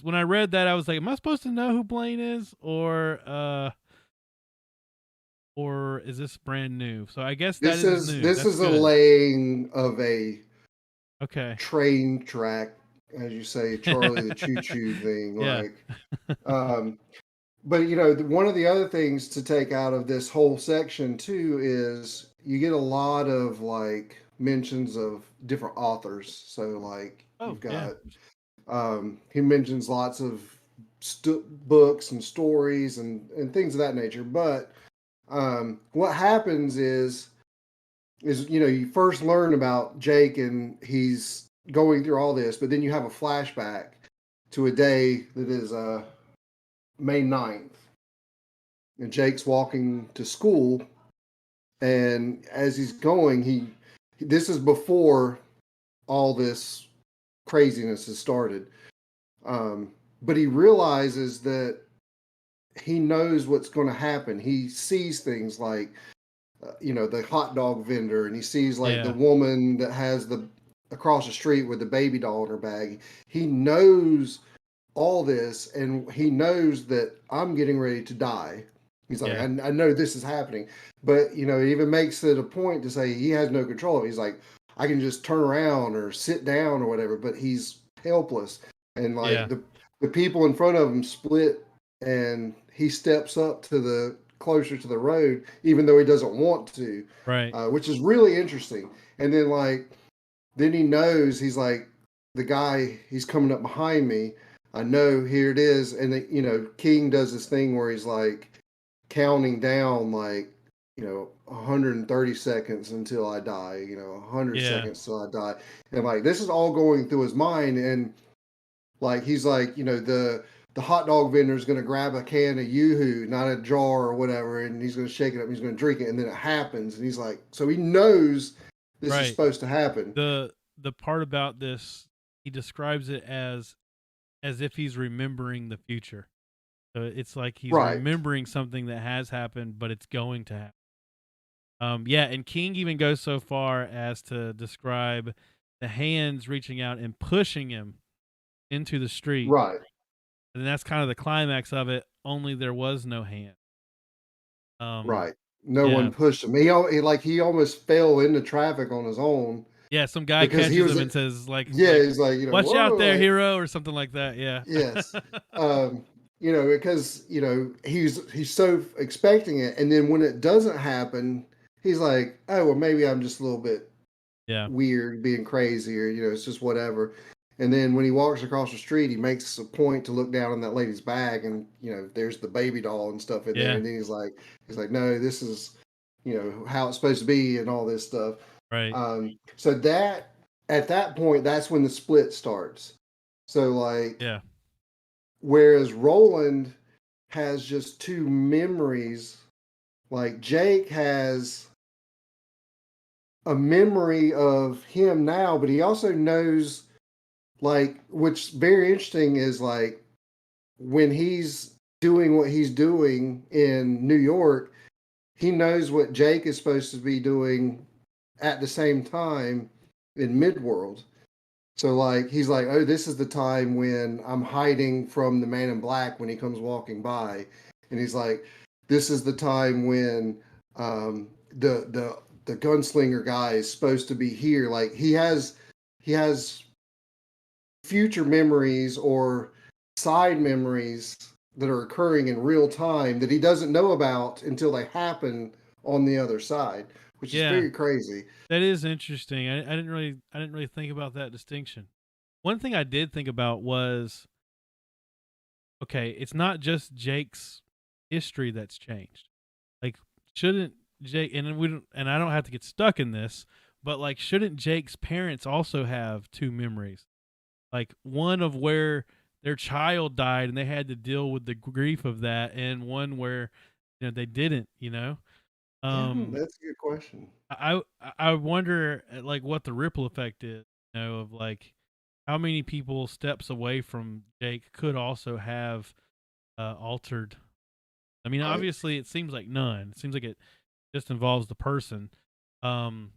when I read that I was like, am I supposed to know who Blaine is, or is this brand new? So I guess that this is is new. this That's is a good. laying of a Okay. train track, as you say, Charlie the Choo Choo thing. Yeah. Like, um, but one of the other things to take out of this whole section too is you get a lot of like mentions of different authors. So like Oh you've yeah. got he mentions lots of books and stories and things of that nature. But what happens is you first learn about Jake and he's going through all this, but then you have a flashback to a day that is May 9th, and Jake's walking to school, and as he's going, this is before all this craziness has started. But he realizes that he knows what's going to happen. He sees things like the hot dog vendor, and he sees like the Yeah. woman that has the across the street with the baby doll in her bag. He knows all this, and he knows that I'm getting ready to die. He's like, Yeah. I know this is happening, but he even makes it a point to say he has no control. He's like, I can just turn around or sit down or whatever, but he's helpless, and like Yeah. the people in front of him split, and he steps up to the closer to the road, even though he doesn't want to, Right. which is really interesting. And then like then he knows he's like the guy he's coming up behind me. I know here it is, and you know King does this thing where he's like counting down like 130 seconds until I die, 100 Yeah. seconds till I die, and like this is all going through his mind, and like he's like the hot dog vendor is going to grab a can of Yoo-Hoo, not a jar or whatever, and he's going to shake it up, and he's going to drink it, and then it happens, and he's like, so he knows this is Right. supposed to happen. The part about this, he describes it as if he's remembering the future. So it's like he's Right, remembering something that has happened, but it's going to happen. Yeah, and King even goes so far as to describe the hands reaching out and pushing him into the street. right. And that's kind of the climax of it. Only there was no hand. Um, Right. No yeah, one pushed him. He almost fell into traffic on his own yeah. Some guy because he catches was him and says yeah, like, he's like, "Watch out whoa, there, like hero," or something like that. Yeah, yes. Because he's so expecting it, and then when it doesn't happen, he's like, oh well, maybe I'm just a little bit yeah, weird, being crazy, or it's just whatever. And then when he walks across the street, he makes a point to look down in that lady's bag, and there's the baby doll and stuff in there. yeah. And then he's like, no, this is how it's supposed to be, and all this stuff. Right. So that at that point, that's when the split starts. So like, Yeah, whereas Roland has just two memories, like Jake has a memory of him now, but he also knows, like, what's very interesting is like when he's doing what he's doing in New York, he knows what Jake is supposed to be doing at the same time in Midworld. So like he's like, oh, this is the time when I'm hiding from the man in black when he comes walking by, and he's like, this is the time when the gunslinger guy is supposed to be here. Like he has future memories or side memories that are occurring in real time that he doesn't know about until they happen on the other side, which is yeah. very crazy. That is interesting. I didn't really think about that distinction. One thing I did think about was, okay, it's not just Jake's history that's changed. Like, shouldn't Jake, and we don't, and I don't have to get stuck in this, but like, shouldn't Jake's parents also have two memories? Like one of where their child died and they had to deal with the grief of that, and one where they didn't. Yeah, Um, that's a good question. I wonder like what the ripple effect is. Of like how many people steps away from Jake could also have altered. I mean, Right. obviously, it seems like none. It seems like it just involves the person, um,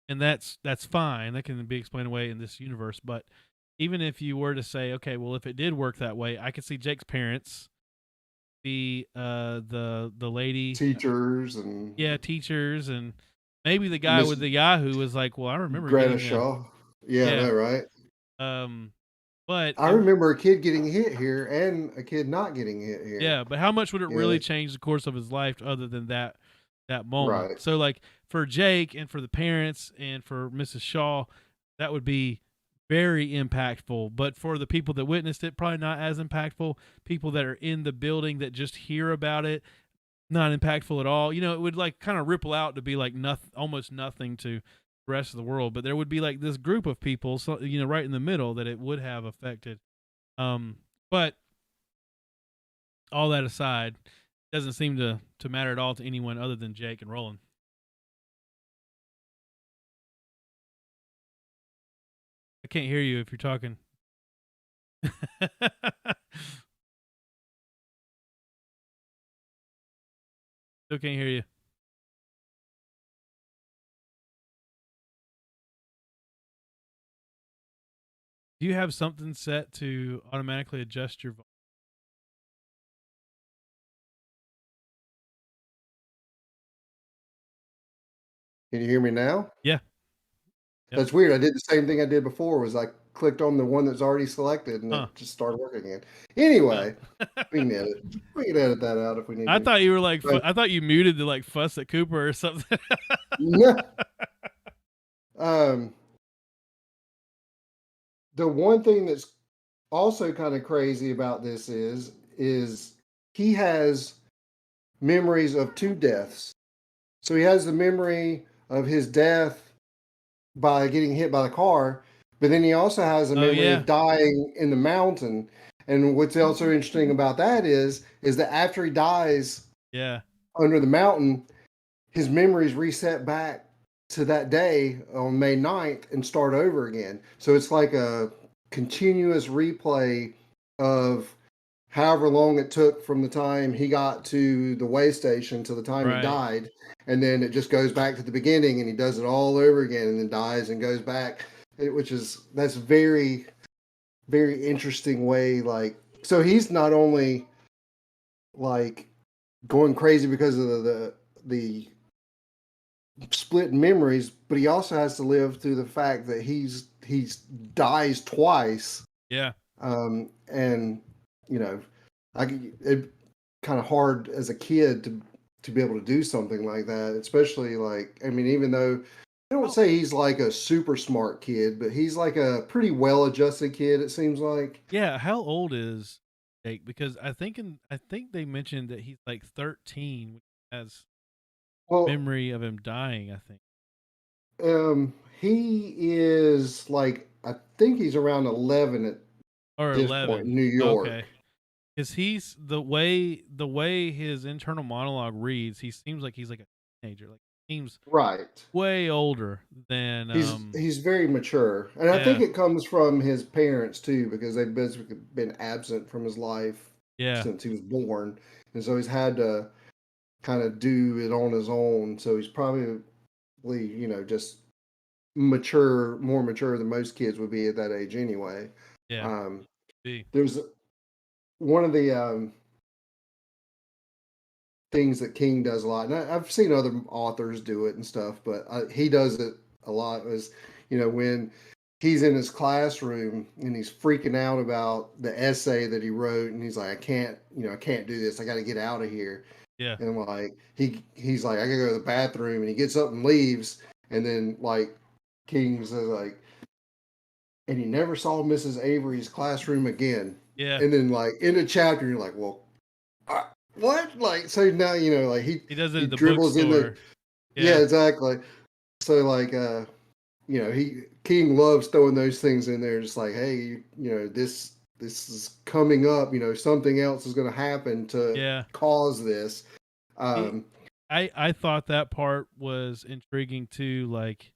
and that's fine. That can be explained away in this universe. But even if you were to say, okay, well, if it did work that way, I could see Jake's parents, the lady, Teachers and yeah, teachers, and maybe the guy Miss with the Yahoo was like, well, I remember Greta getting a Shaw. Yeah, I yeah, know, right? um, but I remember a kid getting hit here and a kid not getting hit here. yeah, but how much would it Yeah, really change the course of his life other than that moment? right. So like for Jake and for the parents and for Mrs. Shaw, that would be very impactful. But for the people that witnessed it, probably not as impactful. People that are in the building that just hear about it, not impactful at all. It would like kind of ripple out to be like nothing, almost nothing to the rest of the world. But there would be like this group of people, so right in the middle that it would have affected. But all that aside, doesn't seem to matter at all to anyone other than Jake and Roland. I can't hear you if you're talking. Still can't hear you. Do you have something set to automatically adjust your volume? Can you hear me now? Yeah. Yep. That's weird. I did the same thing I did before. Was like clicked on the one that's already selected, and Huh. it just started working again. Well. Anyway, we can edit. We can edit that out if we need I to. thought you were like, But I thought you muted to like fuss at Cooper or something. um, the one thing that's also kind of crazy about this is he has memories of two deaths. So he has the memory of his death by getting hit by the car, but then he also has a Oh memory yeah, of dying in the mountain. And what's also interesting about that is that after he dies yeah, under the mountain, his memories reset back to that day on May 9th and start over again. So it's like a continuous replay of however long it took from the time he got to the way station to the time he right. died. And then it just goes back to the beginning and he does it all over again and then dies and goes back, that's very, very interesting way. Like, so he's not only like going crazy because of the split memories, but he also has to live through the fact that he's dies twice. Yeah. And you know, it kind of hard as a kid to be able to do something like that, especially like, I mean, even though I don't say he's like a super smart kid, but he's like a pretty well adjusted kid, it seems like. Yeah. How old is Jake? Because I think they mentioned that he's like 13, which has Well, memory of him dying. I think, he is like, I think he's around 11 at or this point 11. in New Okay. York. Because he's the way his internal monologue reads, he seems like he's like a teenager. Like he seems Right. way older than He's very mature, and I think yeah, it comes from his parents too, because they've basically been absent from his life yeah, since he was born, and so he's had to kind of do it on his own. So he's probably, just more mature than most kids would be at that age anyway. yeah. Um, See. there's one of the things that King does a lot, and I've seen other authors do it and stuff, but he does it a lot. Is when he's in his classroom and he's freaking out about the essay that he wrote, and he's like, I can't do this. I got to get out of here. Yeah. And like he's like, I gotta go to the bathroom, and he gets up and leaves, and then like King says like, and he never saw Mrs. Avery's classroom again. Yeah. And then like in the chapter, you're like, well, what? Like, so now like He does it he at the dribbles in the, bookstore. yeah, Yeah. exactly. So like he King loves throwing those things in there, just like, hey, this is coming up, something else is going to happen to Yeah. cause this. He, um I thought that part was intriguing too, like,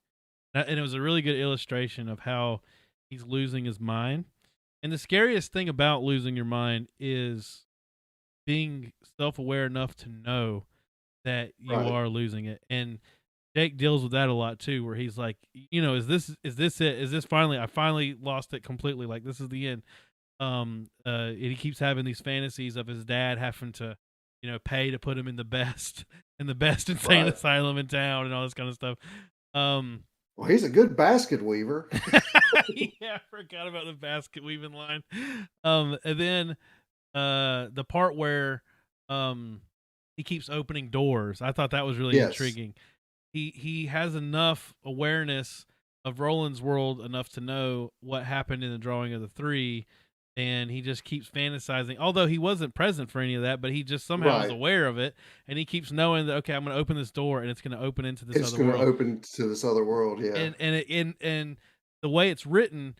and it was a really good illustration of how he's losing his mind. And the scariest thing about losing your mind is being self-aware enough to know that you right. are losing it. And Jake deals with that a lot too, where he's like, is this it? Is this finally? I finally lost it completely. Like this is the end. And he keeps having these fantasies of his dad having to, pay to put him in the best insane Right. asylum in town and all this kind of stuff. Um, Well, he's a good basket weaver. yeah, I forgot about the basket weaving line. And then the part where he keeps opening doors. I thought that was really Yes. intriguing. He has enough awareness of Roland's world enough to know what happened in the drawing of the three, and he just keeps fantasizing. Although he wasn't present for any of that, but he just somehow is Right. aware of it, and he keeps knowing that okay, I'm going to open this door, and it's going to open into this It's other going to world. open to this other world. Yeah. And the way it's written,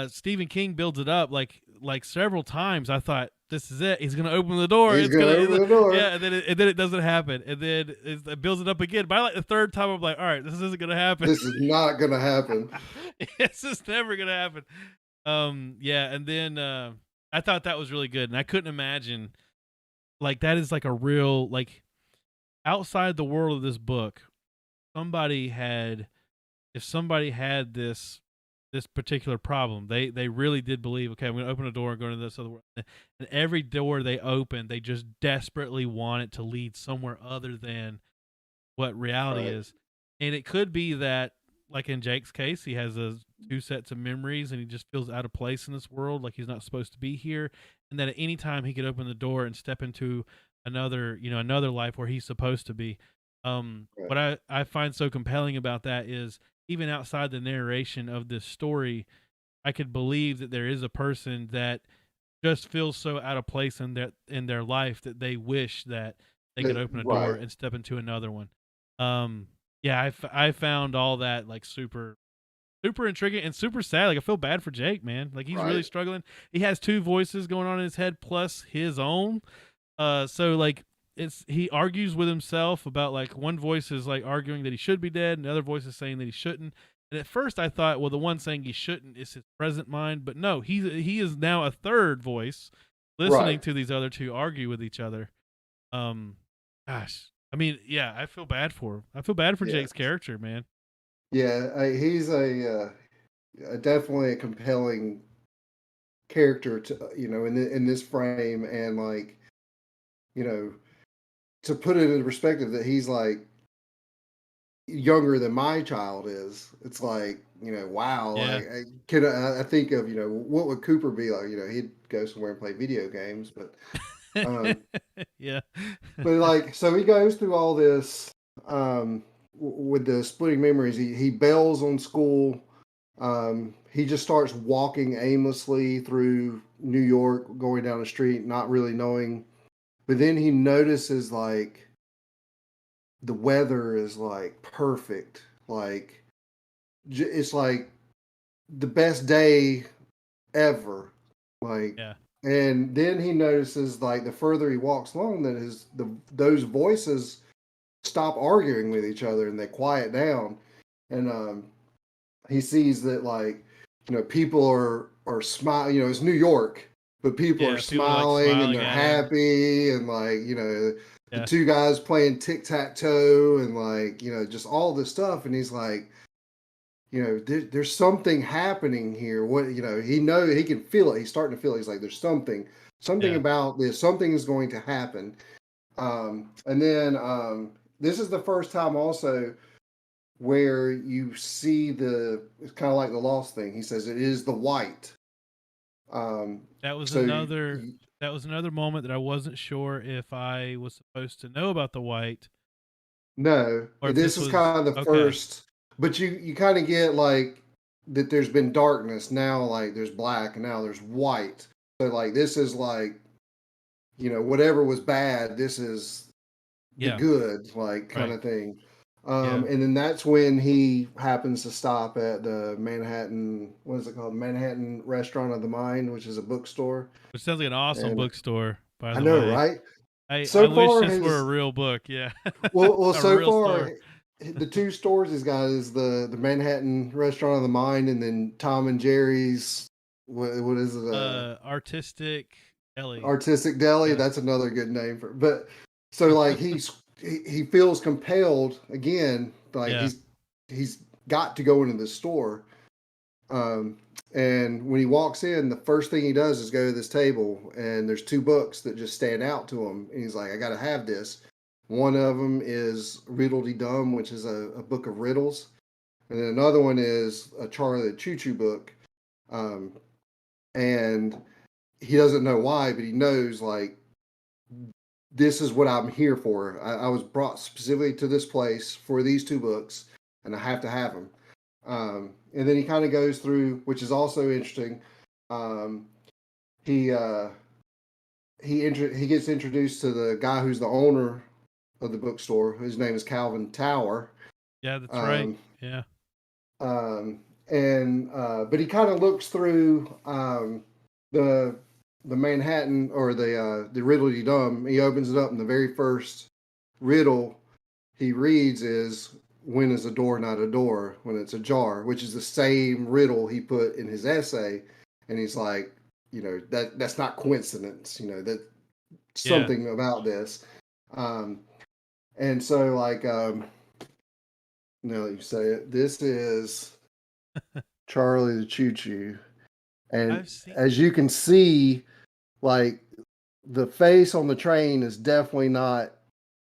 Stephen King builds it up like several times. I thought this is it. He's gonna open the door. He's It's going to gonna open the door. yeah, and then it doesn't happen, and then it builds it up again. By like the third time, I'm like, all right, this isn't gonna happen. This is not going to happen. This is never gonna happen. Yeah, and then I thought that was really good, and I couldn't imagine like that is like a real like outside the world of this book. Somebody had if somebody had this particular problem. They really did believe, okay, I'm going to open a door and go into this other world. And every door they open, they just desperately want it to lead somewhere other than what reality Right. is. And it could be that, like in Jake's case, he has a two sets of memories, and he just feels out of place in this world, like he's not supposed to be here, and that at any time he could open the door and step into another, another life where he's supposed to be. Right. What I find so compelling about that is even outside the narration of this story, I could believe that there is a person that just feels so out of place in their life that they wish that they could open a door Right. and step into another one. Um, yeah, I found all that like super intriguing and super sad. Like I feel bad for Jake, man. Like he's really Right. struggling. He has two voices going on in his head plus his own. So like he argues with himself about like one voice is like arguing that he should be dead, and the other voice is saying that he shouldn't. And at first I thought, well, the one saying he shouldn't is his present mind, but no, he is now a third voice listening Right. to these other two argue with each other. Um, gosh, I mean, yeah, I feel bad for him. I feel bad for Yeah. Jake's character, man. Yeah. He's definitely a compelling character to in this frame, and like you know to put it into perspective that he's like younger than my child is. It's like, wow. Yeah, Like I think of, what would Cooper be like? He'd go somewhere and play video games, um, yeah, but like, so he goes through all this with the splitting memories. He bails on school. He just starts walking aimlessly through New York, going down the street, not really knowing. But then he notices like the weather is like perfect. Like it's like the best day ever. Like, yeah, and then he notices like the further he walks along that those voices stop arguing with each other and they quiet down. And he sees that like people are smiling. It's New York, but people are yeah. People are like smiling and smiling they're at him. happy, and like the Yeah, two guys playing tic tac toe, and like just all this stuff. And he's like, there's something happening here. What he can feel it. He's starting to feel it. He's like, there's something yeah. about this. Something is going to happen. And then this is the first time also where you see it's kind of like the lost thing. He says it is the white. That was So another that was another moment that I wasn't sure if I was supposed to know about the white no, or if this this is was kind of the okay. first, but you kind of get like that. There's been darkness now, like there's black, and now there's white. So like this is like whatever was bad, this is the Yeah, good, like kind right. of thing. Yeah. And then that's when he happens to stop at the Manhattan, what is it called? Manhattan Restaurant of the Mind, which is a bookstore. Which sounds like an awesome And bookstore, by I the know, way. right? I So wish far, this were a his real book. Yeah, well, a so real far, store. the two stores he's got is the Manhattan Restaurant of the Mind, and then Tom and Jerry's. What is it? Artistic Ellie. Artistic Deli. Yeah, That's another good name for. But so like he feels compelled again. Like yeah, he's got to go into the store. Um, and when he walks in, the first thing he does is go to this table, and there's two books that just stand out to him. And he's like, I got to have this. One of them is Riddle De Dum, which is a book of riddles. And then another one is a Charlie the Choo Choo book. Um, and he doesn't know why, but he knows like this is what I'm here for. I was brought specifically to this place for these two books, and I have to have them. And then he kind of goes through, which is also interesting. Um, he he gets introduced to the guy who's the owner of the bookstore. His name is Calvin Tower. yeah. That's right. Um, Yeah, um, and but he kind of looks through the the Manhattan or the Riddle Dum. He opens it up, and the very first riddle he reads is, "When is a door not a door? When it's ajar," which is the same riddle he put in his essay. And he's like, that's not coincidence. That yeah. something about this. Um, and so like now that you say it, this is Charlie the Choo Choo. And I've seen. as you can see, like the face on the train is definitely not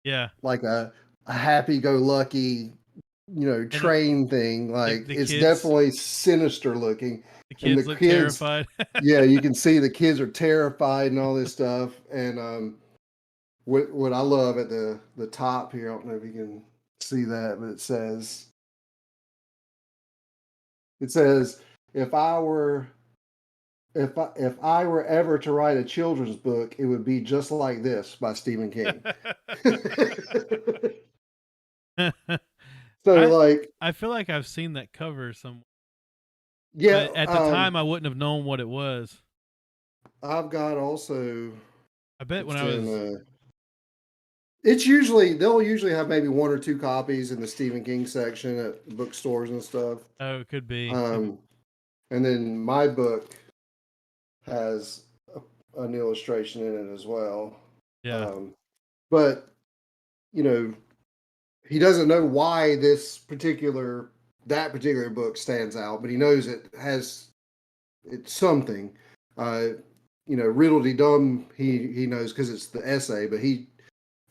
Yeah, like a happy go lucky, train thing. Like the it's kids definitely sinister looking. the And the kids look kids, terrified. yeah, you can see the kids are terrified and all this stuff. And what I love at the top here, I don't know if you can see that, but it says if I were if I were ever to write a children's book, it would be just like this by Stephen King. So I like, I feel like I've seen that cover somewhere, yeah, but at the time I wouldn't have known what it was. I've got also. I bet when It's I in. was They'll usually have maybe one or two copies in the Stephen King section at bookstores and stuff. oh, it could be. And then my book has an illustration in it as well. Yeah. But you know, he doesn't know why that particular book stands out, but he knows it's something. Riddle Dum he knows because it's the essay, but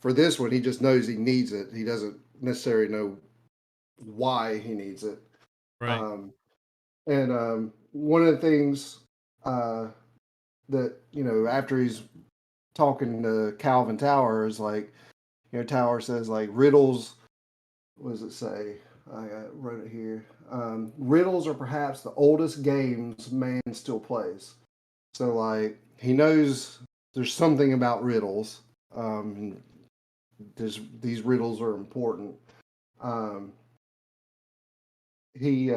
for this one he just knows he needs it. He doesn't necessarily know why he needs it. Right. And one of the things that after he's talking to Calvin Tower is like, Tower says like riddles. What does it say? I wrote it here. Riddles are perhaps the oldest games man still plays. So like he knows there's something about riddles. These riddles are important. Um, he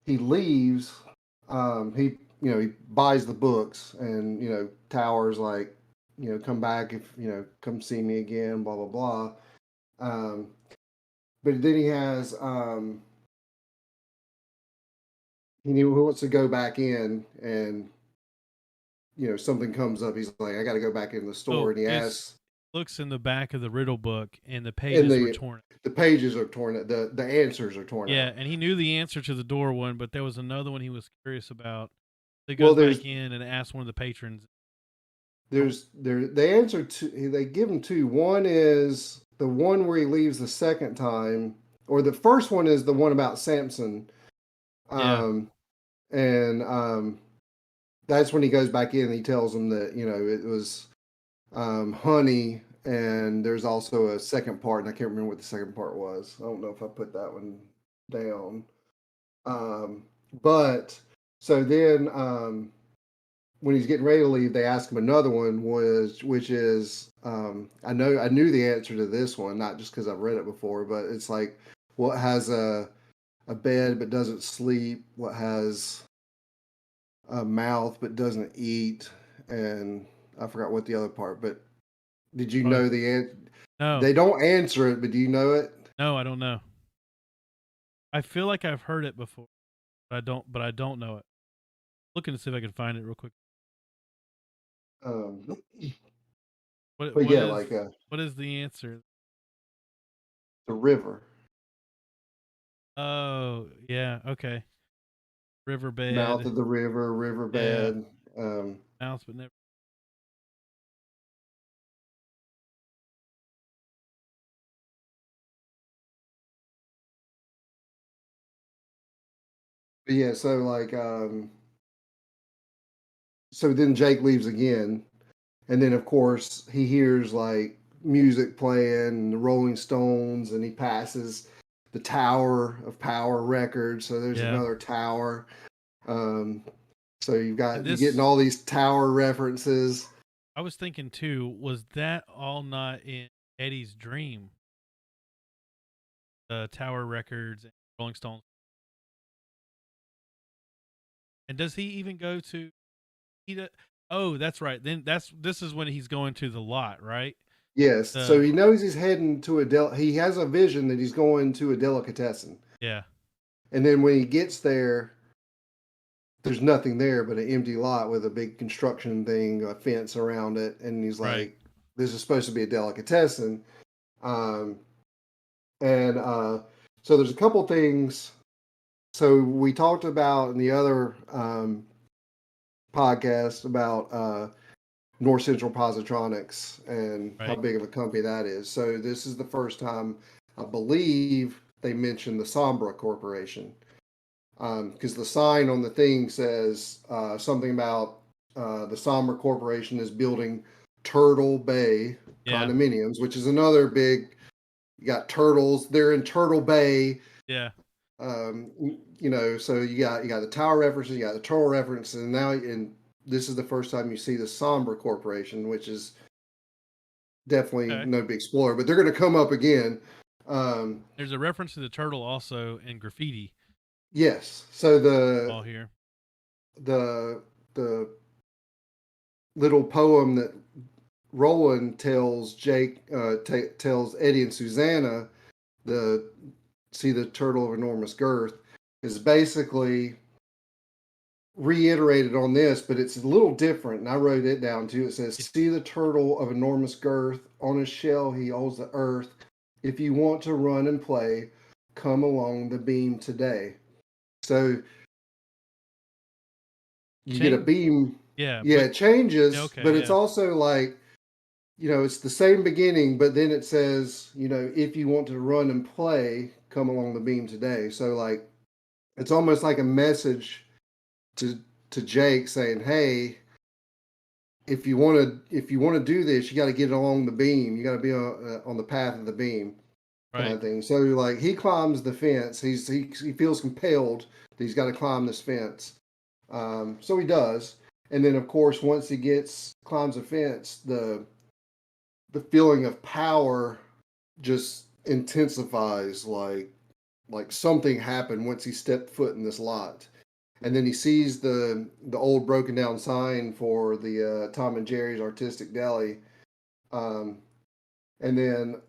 leaves. He buys the books, and Towers like, come back if come see me again. Blah blah blah. But then he wants to go back in, and something comes up. He's like, I got to go back in the store, and he asks. Looks in the back of the riddle book, and the And pages were torn. the pages are torn. The answers are torn Yeah, out. and he knew the answer to the door one, but there was another one he was curious about. So he Well, goes back in and asks one of the patrons. They answer two. They give him two. One is the one where he leaves the second time, or the first one is the one about Samson. Yeah. And that's when he goes back in and he tells them that it was honey, and there's also a second part, and I can't remember what the second part was. I don't know if I put that one down. But so then when he's getting ready to leave, they ask him another one, which is I knew the answer to this one, not just because I've read it before, but it's like, what has a bed but doesn't sleep? What has a mouth but doesn't eat? And I forgot what the other part. But did you know the answer? No. They don't answer it, but do you know it? No, I don't know. I feel like I've heard it before, but I don't know it. Looking to see if I can find it real quick. What is the answer? The river. Oh, yeah, okay. Riverbed. Mouth of the river, riverbed. Yeah. Mouth, but never. But yeah, so like so then Jake leaves again, and then of course he hears like music playing and the Rolling Stones, and he passes the Tower of Power record. So there's another tower. So you're getting all these tower references. I was thinking too, was that all not in Eddie's dream? The Tower records and Rolling Stones. And does he even go to? Oh, that's right. Then this is when he's going to the lot, right? Yes. So he knows he's heading to he has a vision that he's going to a delicatessen. Yeah. And then when he gets there, there's nothing there but an empty lot with a big construction thing, a fence around it, and he's like, "This is supposed to be a delicatessen." So there's a couple things. So we talked about in the other podcast about North Central Positronics and how big of a company that is. So this is the first time, I believe, they mention the Sombra Corporation. Because the sign on the thing says something about the Sombra Corporation is building Turtle Bay Yeah. condominiums, which is another big. You got turtles; they're in Turtle Bay. Yeah. So you got the tower references, you got the turtle references, and this is the first time you see the Sombra Corporation, which is definitely Okay. no big spoiler, but they're going to come up again. There's a reference to the turtle also in graffiti. Yes. So All here. the little poem that Roland tells tells Eddie and Susanna, the see the turtle of enormous girth, is basically reiterated on this, but it's a little different. And I wrote it down too. It says, "See the turtle of enormous girth. On his shell he holds the earth. If you want to run and play, come along the beam today." So you get a beam. Yeah. Yeah, But, it changes, okay. but it's Yeah. also like, it's the same beginning, but then it says, if you want to run and play, come along the beam today. So like, it's almost like a message to Jake saying, "Hey, if you want to do this, you got to get along the beam. You got to be on the path of the beam," kind Right. of thing. So like, he climbs the fence. He feels compelled that he's got to climb this fence. So he does, and then of course once he climbs the fence, the feeling of power just intensifies. Like something happened once he stepped foot in this lot. And then he sees the old broken down sign for the Tom and Jerry's Artistic Deli, um, and then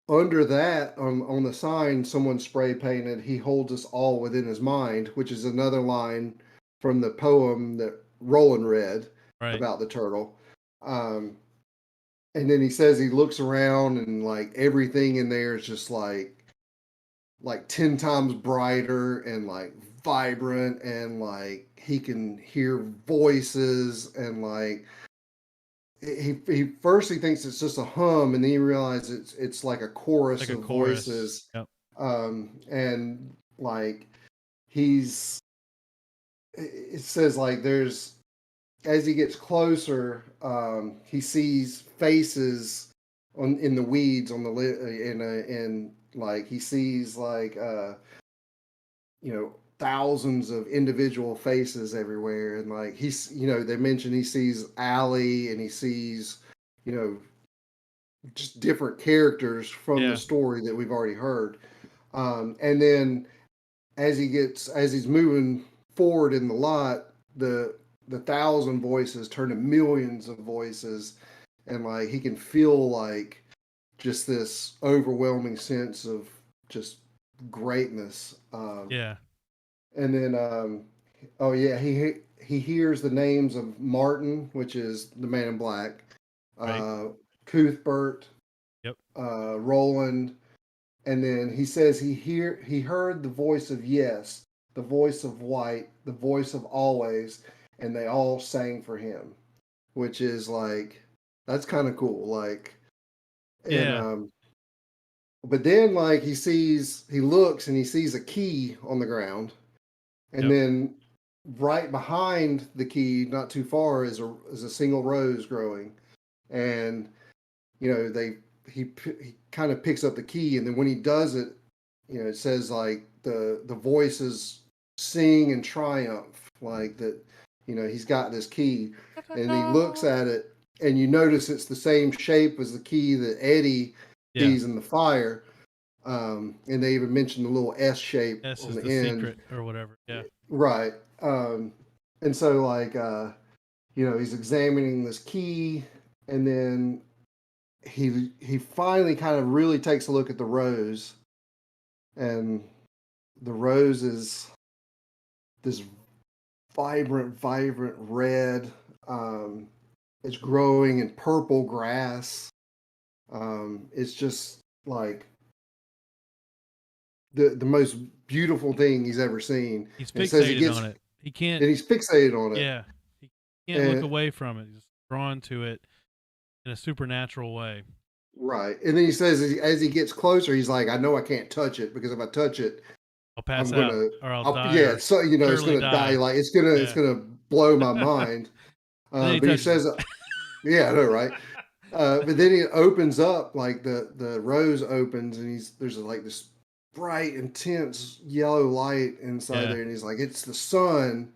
under that on the sign, someone spray painted, "He holds us all within his mind," which is another line from the poem that Roland read Right. about the turtle. Um, and then he says he looks around and like everything in there is just like 10 times brighter and like vibrant, and like he can hear voices, and like he first he thinks it's just a hum, and then he realizes it's like a chorus Like a of chorus. voices. Yep. And like he's it says like there's as he gets closer, he sees faces in the weeds on the in like he sees like thousands of individual faces everywhere, and like they mention he sees Allie, and he sees you know just different characters from the Yeah. story that we've already heard. And then as he's moving forward in the lot, the thousand voices turn to millions of voices, and like he can feel like just this overwhelming sense of just greatness. Yeah. And then oh yeah, he hears the names of Martin, which is the man in black, Right. Cuthbert, Yep. Roland, and then he says he heard the voice of Yes, the voice of White, the voice of Always, and they all sang for him, which is like that's kind of cool. Like, and Yeah. but then like he looks and he sees a key on the ground, and Yep. then right behind the key, not too far, is a single rose growing, and he kind of picks up the key, and then when he does it, it says like the voices sing in triumph, like that, he's got this key, and he looks at it, and you notice it's the same shape as the key that Eddie Yeah. sees in the fire. And they even mentioned the little S shape S on is the the end. secret or whatever. Yeah. Right. And so like he's examining this key, and then he finally kind of really takes a look at the rose, and the rose is this vibrant red. It's growing in purple grass. It's just like the most beautiful thing he's ever seen. He's And it says fixated on it. He can't. he's fixated on it. Yeah. He can't look And away from it. He's drawn to it in a supernatural way. Right. And then he says as he gets closer, he's like, I know I can't touch it because if I touch it, I'll pass I'm out gonna, or I'll die yeah. or So it's surely gonna die. die. Like it's Yeah. gonna blow my mind. And then he But he touches it. says, yeah, I know, right? But then it opens up, like the rose opens, and there's like this bright, intense yellow light inside Yeah. there, and he's like, it's the sun.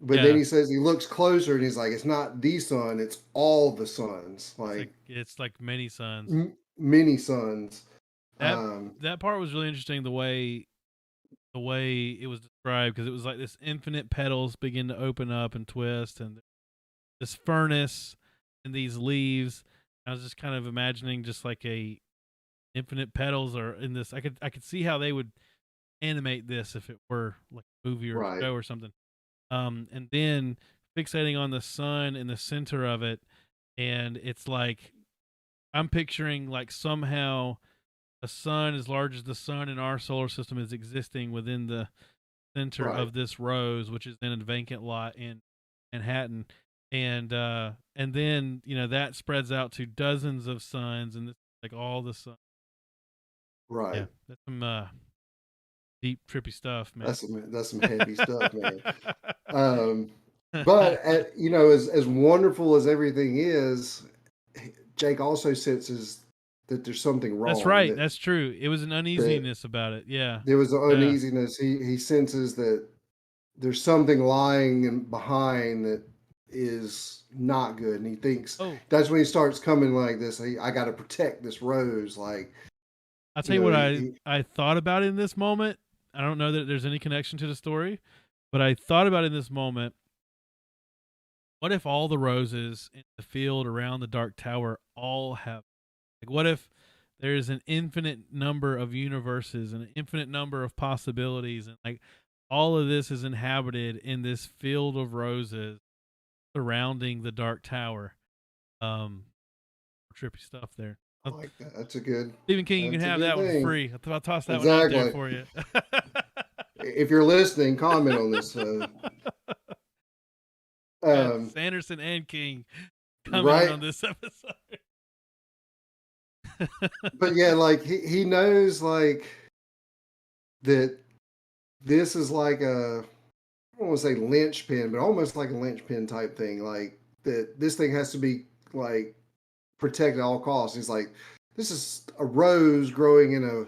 But then Yeah. he says he looks closer, and he's like, it's not the sun, it's all the suns, like It's like many suns. many suns. That Um, that part was really interesting the way it was described because it was like this infinite petals begin to open up and twist and this furnace and these leaves. I was just kind of imagining just like a infinite petals or in this. I could see how they would animate this if it were like a movie or a right, show or something. And then fixating on the sun in the center of it, and it's like I'm picturing like somehow a sun as large as the sun in our solar system is existing within the center right, of this rose, which is in a vacant lot in Manhattan. And then, that spreads out to dozens of suns and this like all the sun. Yeah. right. That's some deep trippy stuff, man. That's some heavy stuff, man. Um, but as wonderful as everything is, Jake also senses that there's something That's wrong. right. That That's true. It was an that uneasiness about it. Yeah. there was an Yeah. uneasiness. He senses that there's something lying behind that is not good, and he thinks Oh, that's when he starts coming like this. I got to protect this rose, like I'll tell you you know. what I thought about in this moment. I don't know that there's any connection to the story, but I thought about in this moment, what if all the roses in the field around the dark tower all have like what if there's an infinite number of universes and an infinite number of possibilities and like all of this is inhabited in this field of roses surrounding the dark tower. Um Trippy stuff there. I like that. Stephen King, you can That's a have good that one for thing. free. I'll toss that one out there Exactly. for you. If you're listening, comment on this. Yeah, Um, Sanderson and King commenting right. on this episode. But yeah, like he knows like that this is like I don't want to say linchpin, but almost like a linchpin type thing. Like that this thing has to be like protected at all costs. He's like, this is a rose growing in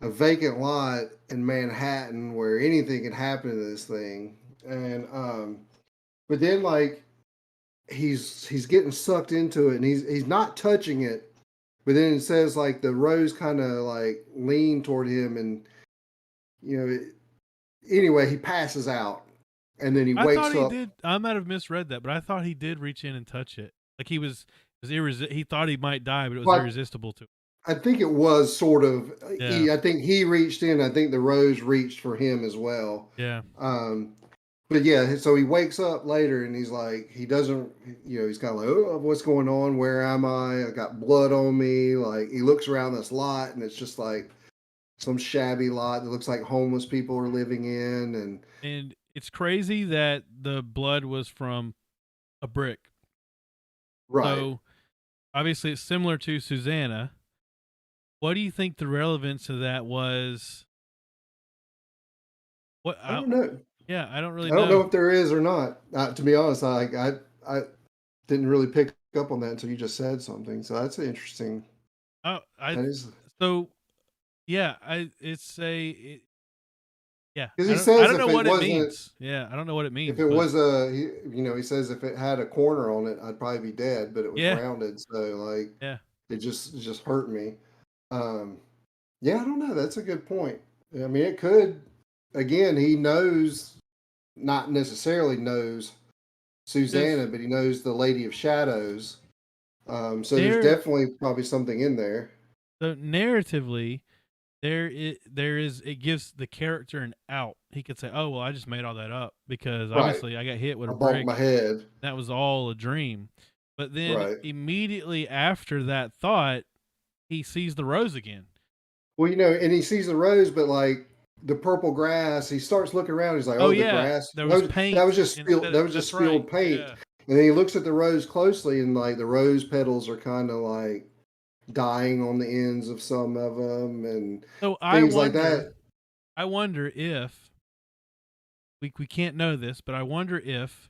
a vacant lot in Manhattan where anything can happen to this thing. And but then like he's getting sucked into it and he's not touching it, but then it says like the rose kind of like leaned toward him and you know it, anyway he passes out and then he I thought wakes he up. did. I might have misread that, but I thought he did reach in and touch it. Like he thought he might die, but it was But irresistible to him. I think it was sort of. Yeah, I think he reached in. I think the rose reached for him as well. yeah. Um, but yeah, so he wakes up later and he's like, he doesn't. He's kind of like, oh, what's going on? Where am I? I got blood on me. Like he looks around this lot and it's just like some shabby lot that looks like homeless people are living in. And And it's crazy that the blood was from a brick. right, So obviously it's similar to Susanna. What do you think the relevance of that was? What? I don't know. Yeah, I don't really I don't know know. if there is or not. To be honest, I didn't really pick up on that until you just said something. So that's interesting. Oh, That is so yeah, yeah. because I he don't I says don't know what it means. Yeah, I don't know what it if means, it but was he says if it had a corner on it, I'd probably be dead, but it was yeah, rounded, so like yeah. it just hurt me. Um, yeah, I don't know. That's a good point. I mean, it could. Again, he knows, not necessarily knows Because Susanna, but he knows the Lady of Shadows. So there's there, definitely probably something in there. so narratively, there is it gives the character an out. He could say, "Oh well, I just made all that up because Right. obviously I got hit with I a bumped my brick. head. That was all a dream." But then Right. immediately after that thought, he sees the rose again. Well, and he sees the rose, but like the purple grass, he starts looking around. He's like, Oh "Oh, the yeah, grass. there That was was that was paint just spilled. instead of That was just that's right. spilled paint." Yeah. And then he looks at the rose closely, and like the rose petals are kind of like dying on the ends of some of them and So things like that. I wonder if we can't know this, but I wonder if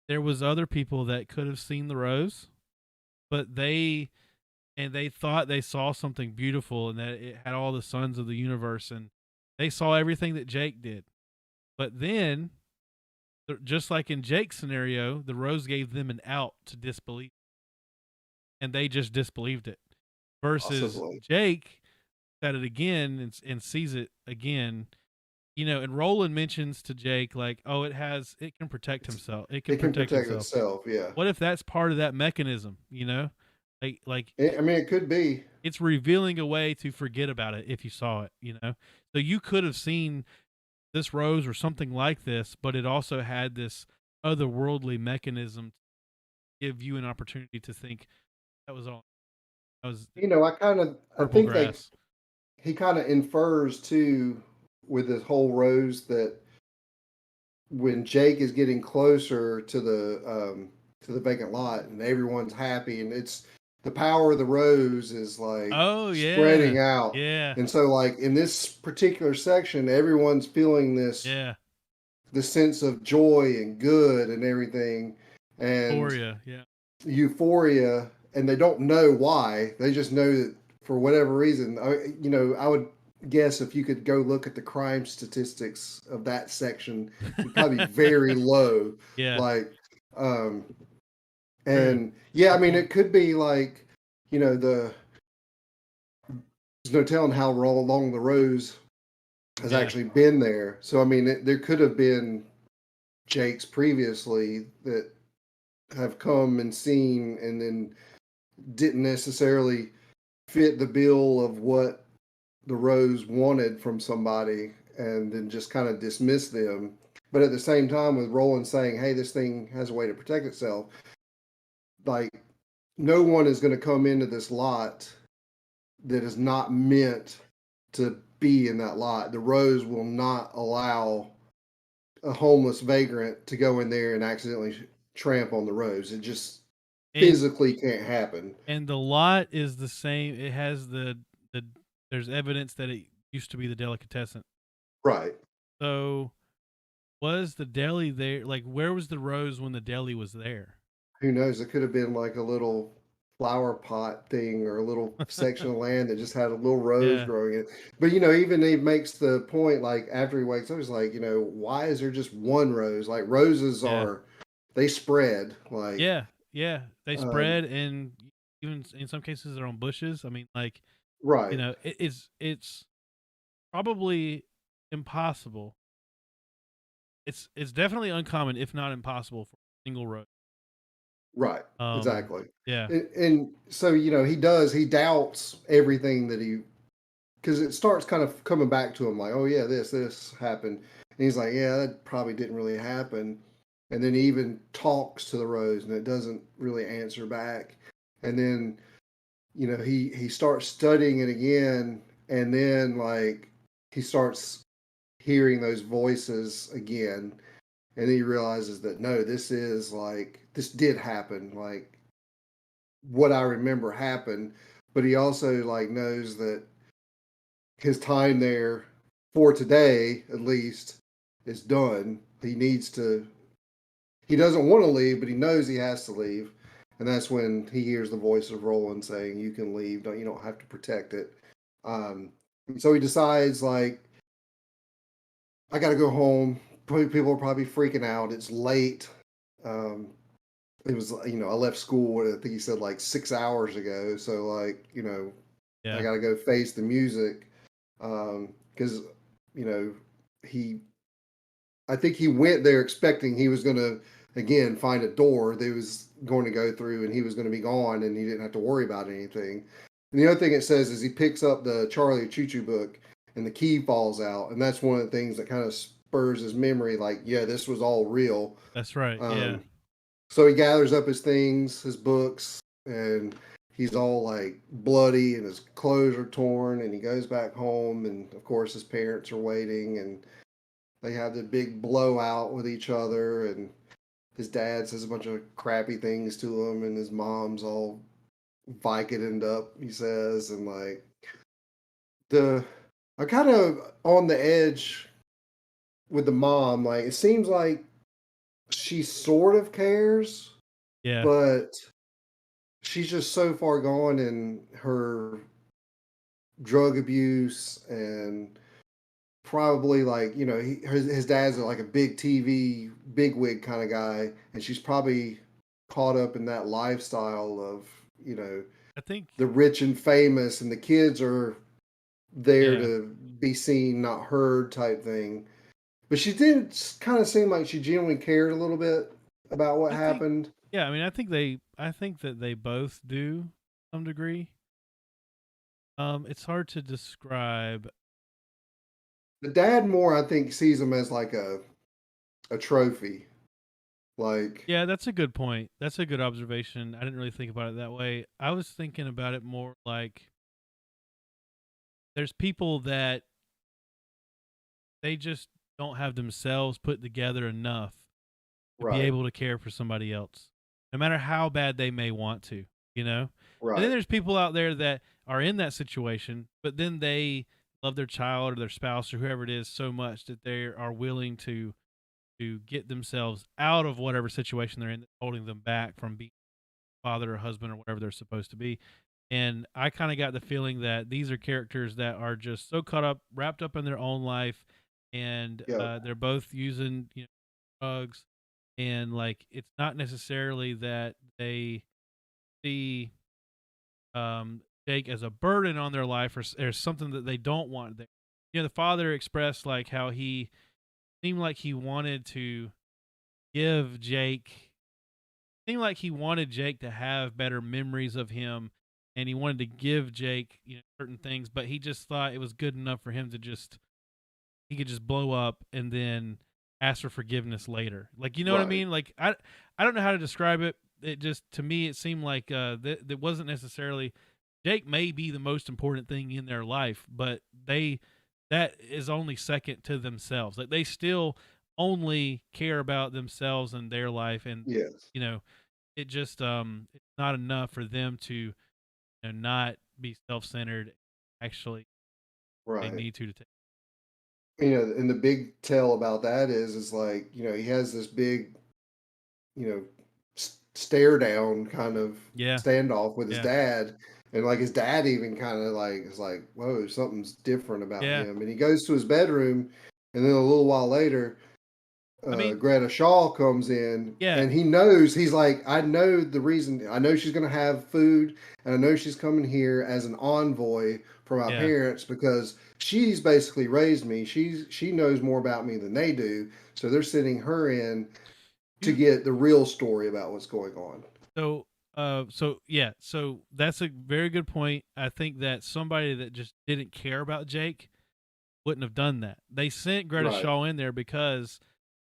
there was other people that could have seen the rose, but they thought they saw something beautiful and that it had all the sons of the universe, and they saw everything that Jake did. But then, just like in Jake's scenario, the rose gave them an out to disbelieve, and they just disbelieved it. Versus Possibly. Jake said it again and sees it again. And Roland mentions to Jake like, "Oh, it can protect himself. It can It can protect protect itself." itself, yeah. What if that's part of that mechanism? Like I mean, it could be. it's revealing a way to forget about it if you saw it. So you could have seen this rose or something like this, but it also had this otherworldly mechanism to give you an opportunity to think that was all. That was I purple think they grass. he kind of infers too with this whole rose that when Jake is getting closer to the vacant lot and everyone's happy and it's the power of the rose is like Oh spreading yeah, out. yeah, And so like in this particular section, everyone's feeling yeah. this sense of joy and good and everything and Euphoria. Yeah, euphoria and they don't know why. They just know that for whatever reason, I would guess if you could go look at the crime statistics of that section, it'd probably be very low. yeah. Like, um, True. and yeah, I Good mean, point. it could be like, there's no telling how long the rose has Yeah, actually been there. So, I mean, there could have been Jakes previously that have come and seen and then didn't necessarily fit the bill of what the Rose wanted from somebody and then just kind of dismiss them. But at the same time, with Roland saying, hey, this thing has a way to protect itself, like no one is going to come into this lot that is not meant to be in that lot. The Rose will not allow a homeless vagrant to go in there and accidentally tramp on the rose. It just and physically can't happen. and the lot is the same. It has the. There's evidence that it used to be the delicatessen. Right. So was the deli there? Like, where was the rose when the deli was there? Who knows? It could have been like a little flower pot thing or a little section of land that just had a little rose Yeah, growing in it. But even he makes the point like after he wakes up, he's like, why is there just one rose? Like roses yeah, they spread like yeah, yeah. They um spread, and even in some cases they're on bushes. I mean, like, right, it's probably impossible. It's definitely uncommon, if not impossible, for a single rose. right, Um, exactly. yeah, And so, he doubts everything that he because it starts kind of coming back to him like, oh yeah, this happened, and he's like, yeah, that probably didn't really happen, and then he even talks to the rose, and it doesn't really answer back, and then he starts studying it again, and then like he starts hearing those voices again, and then he realizes that no, this did happen, like what I remember happened, but he also like knows that his time there for today at least is done. He doesn't want to leave, but he knows he has to leave. And that's when he hears the voice of Roland saying, you can leave. You don't have to protect it. Um, so he decides like, I got to go home. People are probably freaking out. It's late. Um, it was, I left school, I think he said like 6 hours ago. So like, I yeah. got to go face the music. Because you know he I think he went there expecting he was going to again find a door that he was going to go through and he was going to be gone and he didn't have to worry about anything. And the other thing it says is he picks up the Charlie Choo Choo book and the key falls out, and that's one of the things that kind of spurs his memory. Like, yeah, this was all real. That's right. Yeah, Um, so he gathers up his things, his books, and he's all like bloody and his clothes are torn and he goes back home and of course his parents are waiting and they have the big blowout with each other and his dad says a bunch of crappy things to him and his mom's all Vicodined up, he says, and like the I kind of on the edge with the mom. Like it seems like she sort of cares, Yeah, but she's just so far gone in her drug abuse and probably like his dad's like a big TV bigwig kind of guy, and she's probably caught up in that lifestyle of I think. the rich and famous, and the kids are there Yeah, to be seen, not heard type thing. But she did kind of seem like she genuinely cared a little bit about what I think. happened. Yeah, I mean, I think that they both do to some degree. It's hard to describe. The dad more, I think, sees him as like a trophy. Like, Yeah, that's a good point. That's a good observation. I didn't really think about it that way. I was thinking about it more like there's people that they just don't have themselves put together enough to be right, able to care for somebody else, no matter how bad they may want to, you know? And then right, there's people out there that are in that situation, but then they love their child or their spouse or whoever it is so much that they are willing to get themselves out of whatever situation they're in that's holding them back from being father or husband or whatever they're supposed to be. And I kind of got the feeling that these are characters that are just so caught up, wrapped up in their own life, and yep, they're both using drugs, and like it's not necessarily that they see Jake as a burden on their life or something that they don't want there. The father expressed like how he seemed like he wanted to give Jake seemed like he wanted Jake to have better memories of him, and he wanted to give Jake, certain things, but he just thought it was good enough for him to just he could just blow up and then ask for forgiveness later. Like, you know what I right. mean? Like I don't know how to describe it. It just to me it seemed like that wasn't necessarily Jake may be the most important thing in their life, but that is only second to themselves. Like they still only care about themselves and their life, and Yes, you know it just it's not enough for them to not be self-centered. Actually they right. need to take. And the big tell about that is like he has this big you know stare down kind of Yeah, standoff with his yeah, dad, and like his dad even kind of like is like, whoa, something's different about yeah. him, and he goes to his bedroom, and then a little while later I mean, Greta Shaw comes in, yeah, and he knows, he's like, I know the reason. I know she's going to have food, and I know she's coming here as an envoy for my yeah. parents because she's basically raised me. She knows more about me than they do, so they're sending her in to You get the real story about what's going on. so yeah, so that's a very good point. I think that somebody that just didn't care about Jake wouldn't have done that. They sent Greta Right. Shaw in there because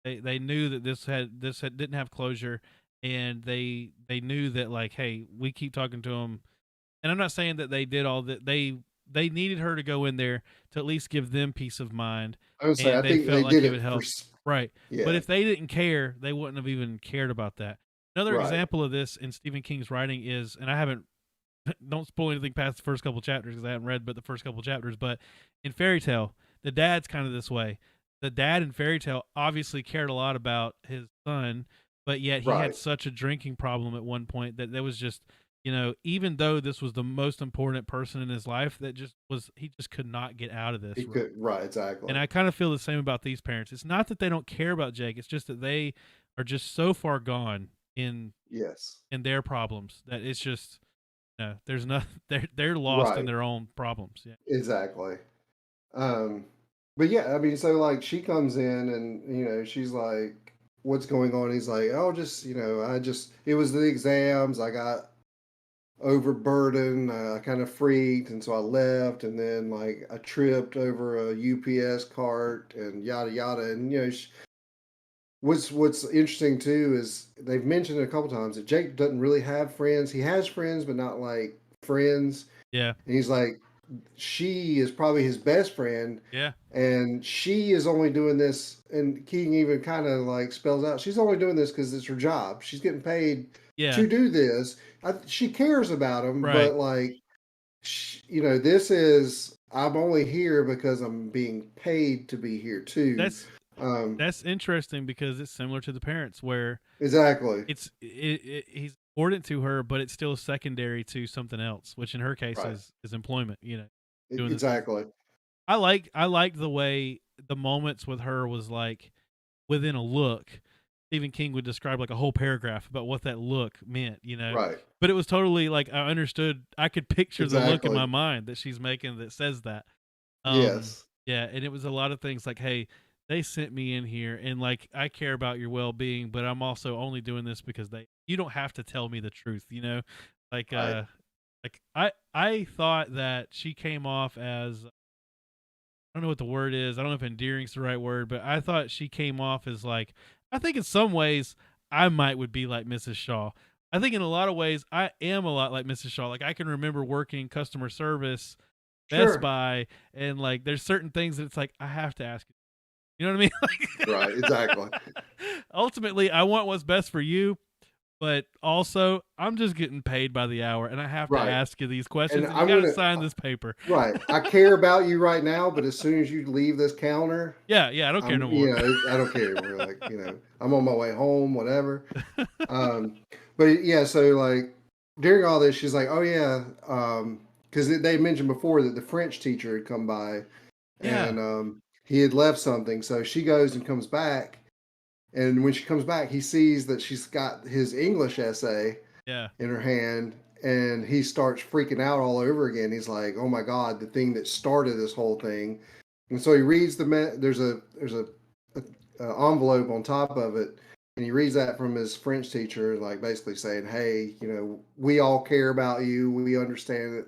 they knew that didn't have closure, and they knew that like, hey, we keep talking to him. And I'm not saying that they did all that. They needed her to go in there to at least give them peace of mind, I would say and I they think felt they like did it would it for help. Right. But yeah. if they didn't care, they wouldn't have even cared about that. Another Right. example of this in Stephen King's writing is, and I haven't don't spoil anything past the first couple chapters because I haven't read but the first couple chapters. But in Fairy Tale, the dad's kind of this way. The dad in Fairy Tale obviously cared a lot about his son, but yet he had Right. such a drinking problem at one point that there was just, even though this was the most important person in his life, that just was he just could not get out of He this rut. could. Right. And Exactly. I kind of feel the same about these parents. It's not that they don't care about Jake; it's just that they are just so far gone in Yes. in their problems that it's just no, there's no they're lost in Right. their own problems. Yeah. Exactly. Um, but yeah, I mean, so like she comes in and she's like, "What's going on?" He's like, "Oh, just I just it was the exams. I got overburdened. I kind of freaked, and so I left. And then like I tripped over a UPS cart and yada yada." And what's interesting too is they've mentioned it a couple times that Jake doesn't really have friends. He has friends, but not like friends. Yeah. And he's like, she is probably his best friend, Yeah. and she is only doing this. And King even kind of like spells out she's only doing this because it's her job. She's getting paid Yeah. to do this. She cares about him, Right. but like, you know, this is I'm only here because I'm being paid to be here too. That's Um, that's interesting because it's similar to the parents where exactly. he's important to her, but it's still secondary to something else, which in her case Right. is employment. You know, doing this business. Exactly. I like the way the moments with her was like within a look. Stephen King would describe like a whole paragraph about what that look meant, you know. Right. But it was totally like I understood. I could picture the look in Exactly. my mind that she's making that says that. Yes. Yeah, and it was a lot of things like, hey, they sent me in here, and like I care about your well being, but I'm also only doing this because they. You don't have to tell me the truth, you know. Like, Right. I thought that she came off as I don't know what the word is. I don't know if endearing is the right word, but I thought she came off as like I think in some ways I might would be like Mrs. Shaw. I think in a lot of ways I am a lot like Mrs. Shaw. Like I can remember working customer service Best Sure. Buy and like there's certain things that it's like I have to ask you. You know what I mean? Right. Exactly. Ultimately, I want what's best for you, but also I'm just getting paid by the hour and I have to Right. ask you these And questions and you I'm got to gonna sign this paper. right. I care about you right now, but as soon as you leave this counter, Yeah, I don't care no more. you know, I don't care. We're like, you know, I'm on my way home, whatever. Um, but yeah, so like during all this, she's like, oh yeah, because they mentioned before that the French teacher had come by Yeah, and he had left something. So she goes and comes back, and when she comes back, he sees that she's got his English essay yeah, in her hand, and he starts freaking out all over again. He's like, "Oh my god, the thing that started this whole thing!" And so he reads there's a envelope on top of it, and he reads that from his French teacher, like basically saying, "Hey, you know, we all care about you. We understand that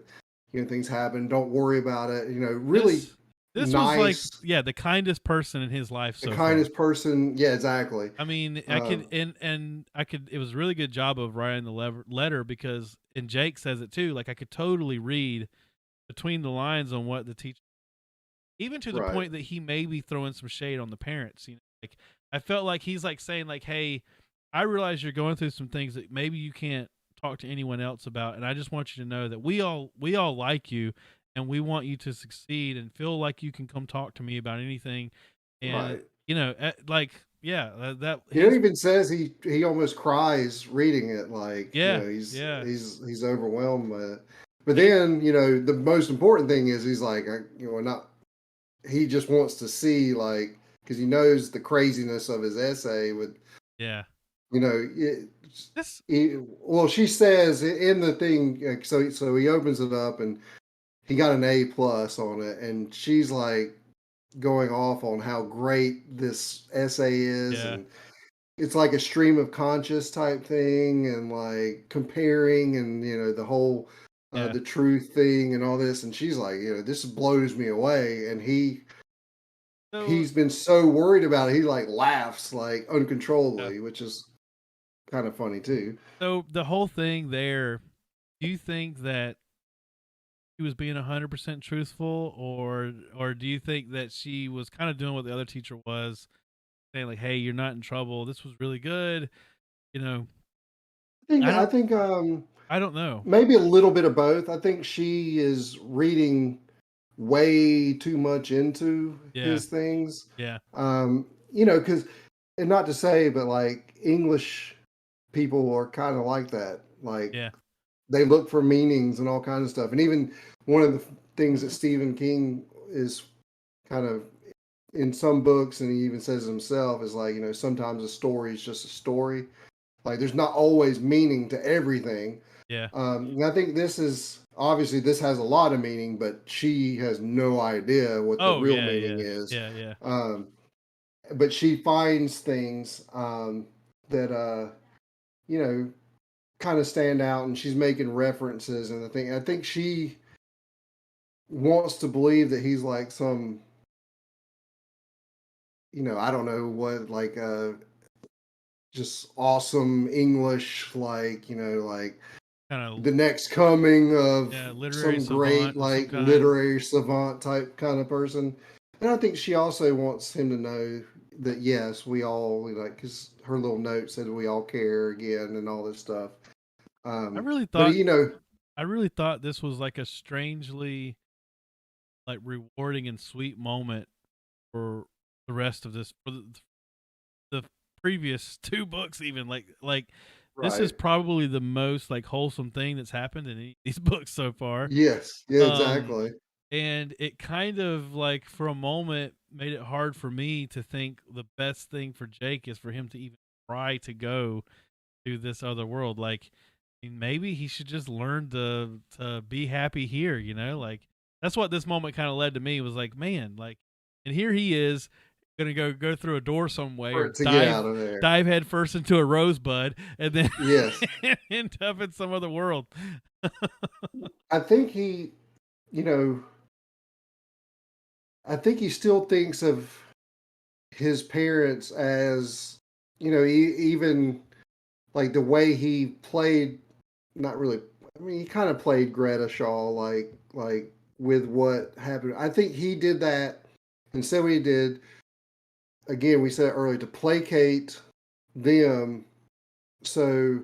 you know things happen. Don't worry about it." You know, really this this was like nice, the kindest person in his life the so far. kindest person. Yeah, exactly. I mean, I could Um, and I could. It was a really good job of writing the letter because, and Jake says it too. Like I could totally read between the lines on what the teacher, even to the right, point that he may be throwing some shade on the parents. You know, like I felt like he's like saying like, "Hey, I realize you're going through some things that maybe you can't talk to anyone else about, and I just want you to know that we all like you, and we want you to succeed, and feel like you can come talk to me about anything." And right. you know, like yeah, that He his even says he almost cries reading it, like you yeah, know he's yeah. he's overwhelmed by it. But He then you know the most important thing is he's like you know not he just wants to see like because he knows the craziness of his essay with yeah. you know This well she says in the thing so he opens it up and he got an A+ on it and she's like going off on how great this essay is yeah, and it's like a stream of conscious type thing and like comparing and you know the whole yeah. the truth thing and all this and she's like you know this blows me away and So he's been so worried about it he like laughs like yeah. uncontrollably which is kind of funny too. So the whole thing there, do you think that she was being 100% truthful, or do you think that she was kind of doing what the other teacher was, saying like, "Hey, you're not in trouble. This was really good." You know, I I don't, think I don't know. maybe a little bit of both. I think she is reading way too much into Yeah, his things. yeah, You know, because, and not to say, but like English people are kind of like that. Like yeah, they look for meanings and all kinds of stuff. And even one of the things that Stephen King is kind of in some books, and he even says it himself, is like, you know, sometimes a story is just a story. Like there's not always meaning to everything. yeah. And I think this is obviously this has a lot of meaning, but she has no idea what the Oh real yeah, meaning yeah, is. yeah, yeah, Um, but she finds things that you know kind of stand out, and she's making references, and I think she wants to believe that he's like some you know I don't know what like just awesome English like you know like kind of the next coming of yeah, literary some great savant of some like kind. literary savant type kind of person. And I think she also wants him to know, that yes, we all like, because her little note said we all care again and all this stuff. I really But thought you know, I really thought this was like a strangely like rewarding and sweet moment for the rest of this, for the previous two books. Even like this is right? probably the most like wholesome thing that's happened in any of these books so far. Yes, yeah, Um, exactly. and it kind of like for a moment made it hard for me to think the best thing for Jake is for him to even try to go to this other world. Like, I mean, maybe he should just learn to be happy here. You know, like that's what this moment kind of led to me. Was like, man, like, and here he is gonna go through a door some way For or it to get out of there. dive head first into a rosebud and then Yes, end up in some other world. I think he, you know, I think he still thinks of his parents as, even like the way he played. Not really. I mean, he kind of played Greta Shaw, like with what happened. I think he did that and said what he did. Again, we said earlier to placate them, so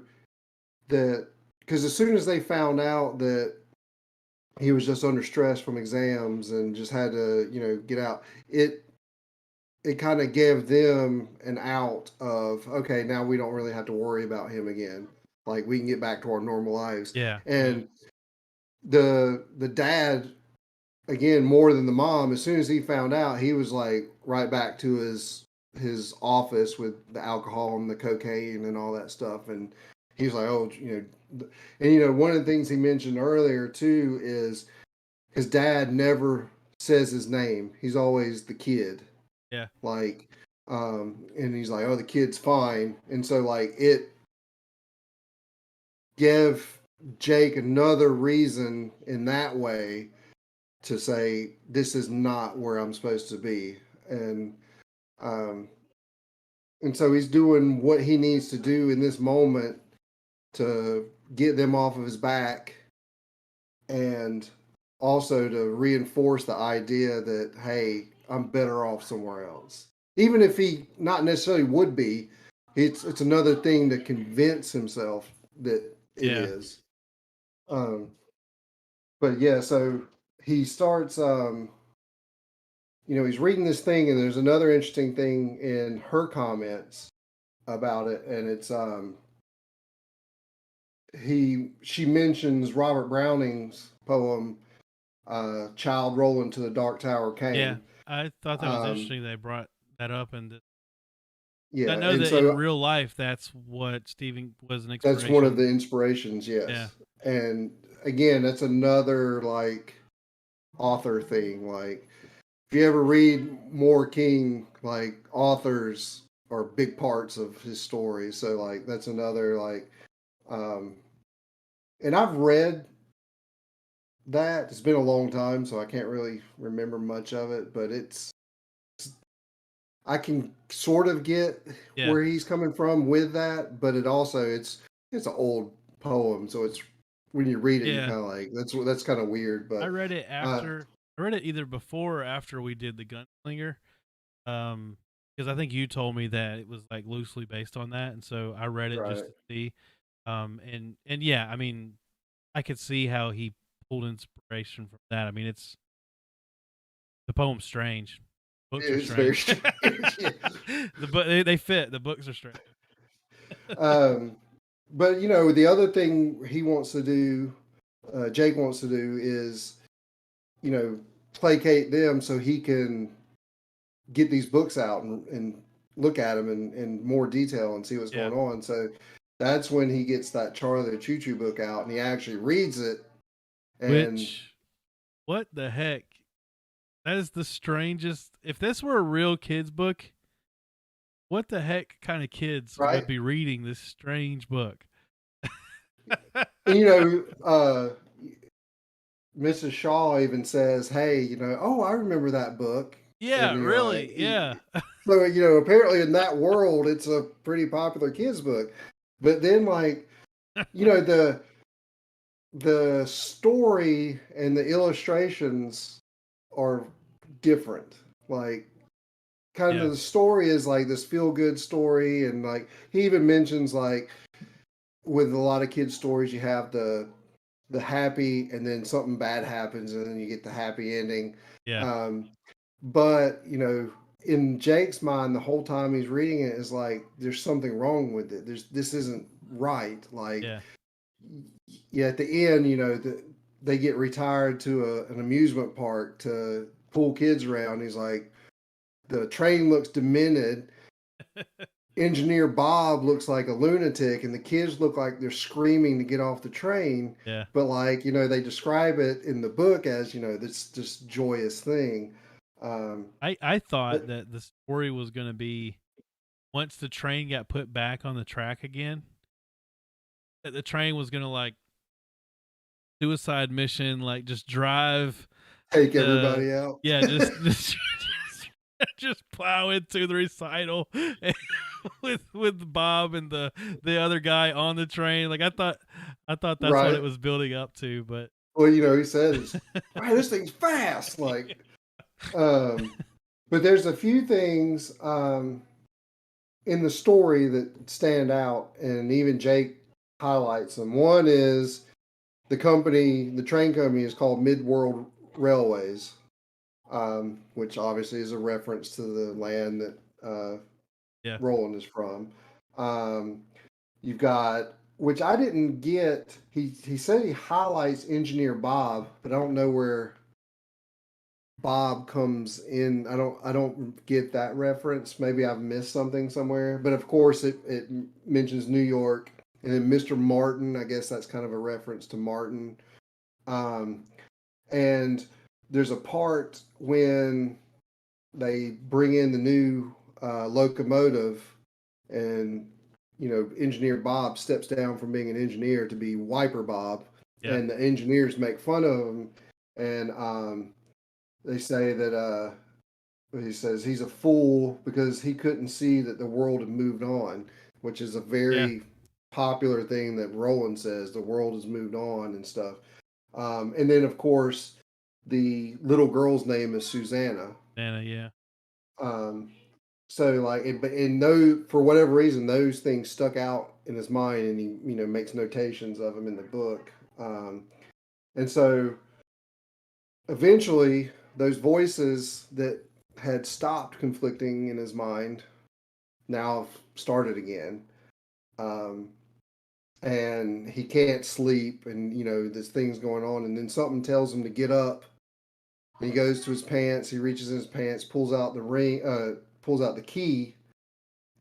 that, because as soon as they found out that he was just under stress from exams and just had to, get out, it kind of gave them an out of, okay, now we don't really have to worry about him again. Like we can get back to our normal lives. Yeah, And the dad, again, more than the mom, as soon as he found out, he was like right back to his office with the alcohol and the cocaine and all that stuff. And he was like, oh, and one of the things he mentioned earlier too is his dad never says his name. He's always the kid. yeah, Like, and he's like, oh, the kid's fine. And so like it gave Jake another reason in that way to say this is not where I'm supposed to be. Um and so he's doing what he needs to do in this moment to get them off of his back, and also to reinforce the idea that, hey, I'm better off somewhere else. Even if he not necessarily would be, it's another thing to convince himself that it yeah, is. Um, but yeah, so he starts. He's reading this thing, and there's another interesting thing in her comments about it, and it's she mentions Robert Browning's poem, "Child Rolling to the Dark Tower yeah. Came." I thought that was Um, interesting they brought that up, and I yeah, know and that in so real life that's what Stephen was an that's one of inspiration. the inspirations. Yeah, Yes, and again, that's another like author thing. Like if you ever read more King, like authors are big parts of his story. So like that's another like, um, and I've read that. It's been a long time, so I can't really remember much of it, but I can sort of get yeah, where he's coming from with that, but it's an old poem, so it's when you read it, you yeah. kind of like that's kind of weird. I But read it uh, after. I read it either before or after we did the Gunslinger. Um, because I think you told me that it was like loosely based on that, and so I read it just right, to see. And yeah, I mean, I could see how he pulled inspiration from that. I mean, it's the poem's strange. Books are it's very strange. strange. Yeah. They fit. The books are strange. um, but the other thing he wants to do, Jake wants to do, is you know placate them so he can get these books out and look at them in more detail and see what's Yeah. going on. So that's when he gets that Charlie the Choo Choo book out and he actually reads it. And Which, what the heck? That is the strangest. If this were a real kids book, what the heck kind of kids would right, be reading this strange book? and Mrs. Shaw even says, "Hey, oh, I remember that book." Yeah, And you're like, really. Yeah. so apparently in that world, it's a pretty popular kids book. But then, like, the story and the illustrations are different. Like kind Yeah. of the story is like this feel good story, and like he even mentions like with a lot of kids stories you have the happy and then something bad happens and then you get the happy ending. Yeah. Um, but in Jake's mind, the whole time he's reading it is like there's something wrong with it. This isn't right. Like Yeah. yeah, at the end, they get retired to an amusement park to pull kids around. He's like, the train looks demented. Engineer Bob looks like a lunatic, and the kids look like they're screaming to get off the train. Yeah. But like they describe it in the book as this joyous thing. Um, I thought but that the story was going to be once the train got put back on the track again, that the train was going to like suicide mission, like just drive take the everybody out. yeah, just plow into the recital with Bob and the other guy on the train. Like I thought that's what Right. it was building up to, but Well, he says, "Wow, this thing's fast." Like, um, but there's a few things in the story that stand out, and even Jake highlights them. One is the train company is called Mid World Railways, which obviously is a reference to the land that yeah, Roland is from. Um, you've got, which I didn't get. He said he highlights Engineer Bob, but I don't know where Bob comes in. I don't get that reference. Maybe I've missed something somewhere. But of course, it mentions New York, and then Mr. Martin. I guess that's kind of a reference to Martin. Um, and there's a part when they bring in the new locomotive, and Engineer Bob steps down from being an engineer to be Wiper Bob, yeah, and the engineers make fun of him, and they say that he says he's a fool because he couldn't see that the world had moved on, which is a yeah, very popular thing that Roland says. The world has moved on and stuff. And then, of course, the little girl's name is Susanna. Nana, yeah, Um, so like, but in no for whatever reason, those things stuck out in his mind, and he makes notations of them in the book. And so eventually, those voices that had stopped conflicting in his mind now have started again. Um, and he can't sleep, and this thing's going on, and then something tells him to get up. And he goes to his pants, he reaches in his pants, pulls out the key,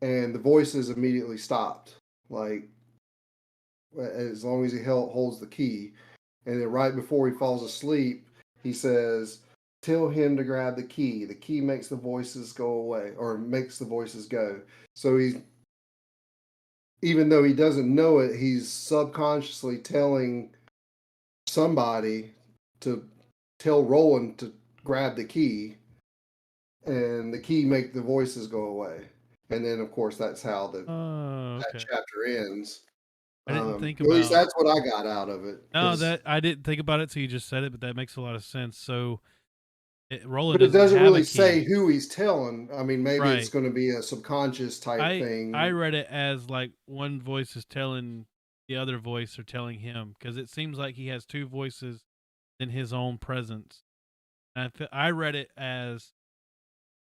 and the voices immediately stopped. Like, as long as he holds the key. And then right before he falls asleep, he says, "Tell him to grab the key. The key makes the voices go away, or makes the voices go." So he's, even though he doesn't know it, he's subconsciously telling somebody to tell Roland to grab the key, and the key make the voices go away. And then, of course, that's how oh, that okay. chapter ends. I didn't think At least about that's what I got out of it. no, Because, that I didn't think about it till you just said it, but that makes a lot of sense. So Roland but it doesn't doesn't have a really say key, who he's telling. I mean, maybe it's right? going to be a subconscious type I thing. read it as like one voice is telling the other voice or telling him because it seems like he has two voices in his own presence. And I read it as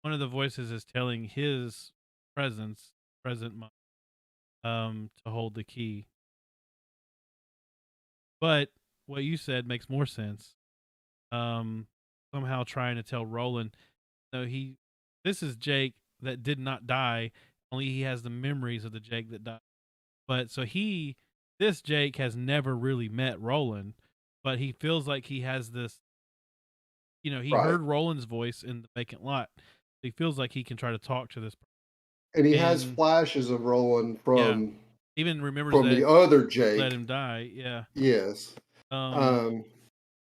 one of the voices is telling his present mind, to hold the key. But what you said makes more sense. Um, somehow trying to tell Roland, no, this is Jake that did not die. Only he has the memories of the Jake that died. But so this Jake has never really met Roland, but he feels like he has this. He Right. heard Roland's voice in the vacant lot. He feels like he can try to talk to this, And he has and flashes of Roland yeah, even remembers from the that other let Jake. him die. Yeah. Yes. Um. Um,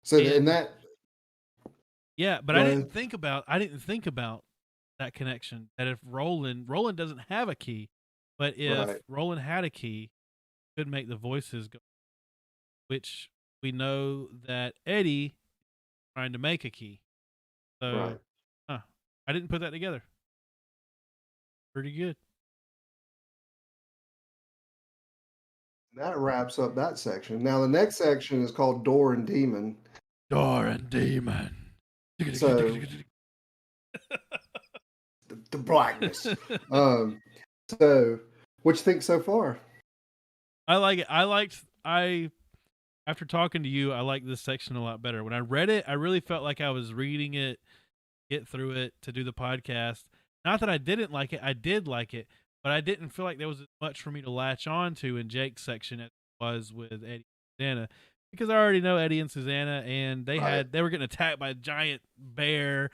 so in And that, yeah, but go ahead. I didn't think about that connection. That if Roland doesn't have a key, but if Right. Roland had a key, could make the voices go. Which we know that Eddie trying to make a key. So, Right. huh, I didn't put that together. Pretty good. That wraps up that section. Now the next section is called Door and Demon. Door and Demon. So the blackness. So what you think so far? I like it. After talking to you, I like this section a lot better. When I read it, I really felt like I was reading it, get through it to do the podcast. Not that I didn't like it, I did like it, but I didn't feel like there was as much for me to latch on to in Jake's section as it was with Eddie and Susanna. Because I already know Eddie and Susanna, and they were getting attacked by a giant bear.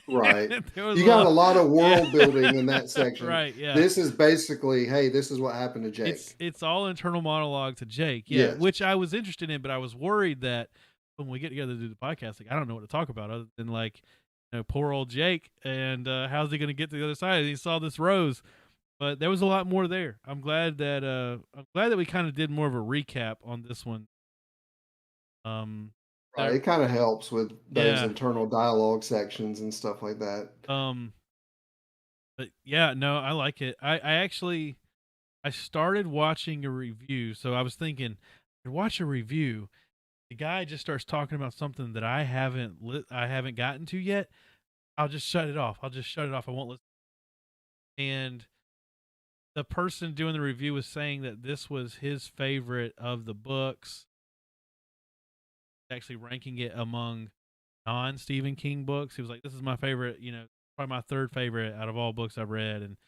Right. You got a lot of world building in that section. Right, yeah. This is basically, hey, this is what happened to Jake. It's all internal monologue to Jake, yeah, yes. Which I was interested in, but I was worried that when we get together to do the podcast, like I don't know what to talk about other than like, poor old Jake, and how's he going to get to the other side? And he saw this rose, but there was a lot more there. I'm glad that we kind of did more of a recap on this one. Right, it kind of helps with those internal dialogue sections and stuff like that. But yeah, no, I like it. I started watching a review, so I was thinking, I could watch a review. The guy just starts talking about something that I haven't gotten to yet. I'll just shut it off. I won't listen. And the person doing the review was saying that this was his favorite of the books. Actually ranking it among non-Stephen King books. He was like, this is my favorite, probably my third favorite out of all books I've read. And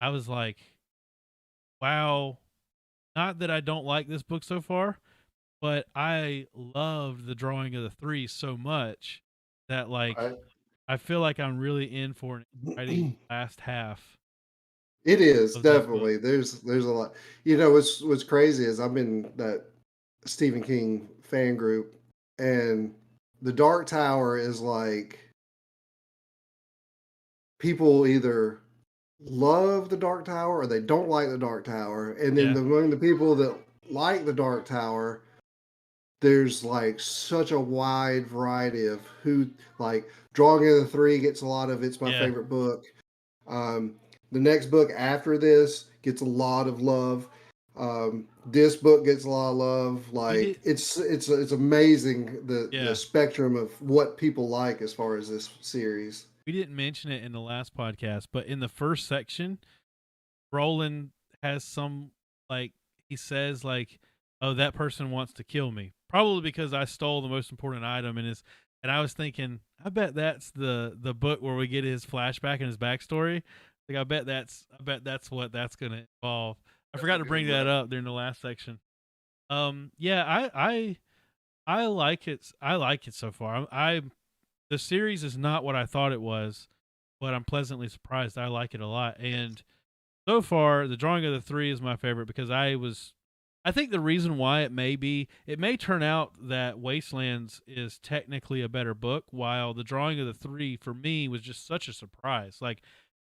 I was like, wow, not that I don't like this book so far, but I loved the drawing of the three so much that I feel like I'm really in for an exciting last half. It is definitely. There's a lot. What's crazy is I'm in that Stephen King fan group, and the Dark Tower is like people either love the Dark Tower or they don't like the Dark Tower, and then among the people that like the Dark Tower, there's like such a wide variety of who, like Drawing of the Three gets a lot of it's my favorite book. The next book after this gets a lot of love. This book gets a lot of love. Like it's amazing the spectrum of what people like as far as this series. We didn't mention it in the last podcast, but in the first section, Roland has some he says oh, that person wants to kill me, probably because I stole the most important item and I was thinking, I bet that's the book where we get his flashback and his backstory. I bet that's what that's going to involve. I forgot to bring that up during the last section. I like it. I like it so far. The series is not what I thought it was, but I'm pleasantly surprised. I like it a lot. And so far, the Drawing of the Three is my favorite because I think the reason why it may turn out that Wastelands is technically a better book, while the Drawing of the Three for me was just such a surprise. Like,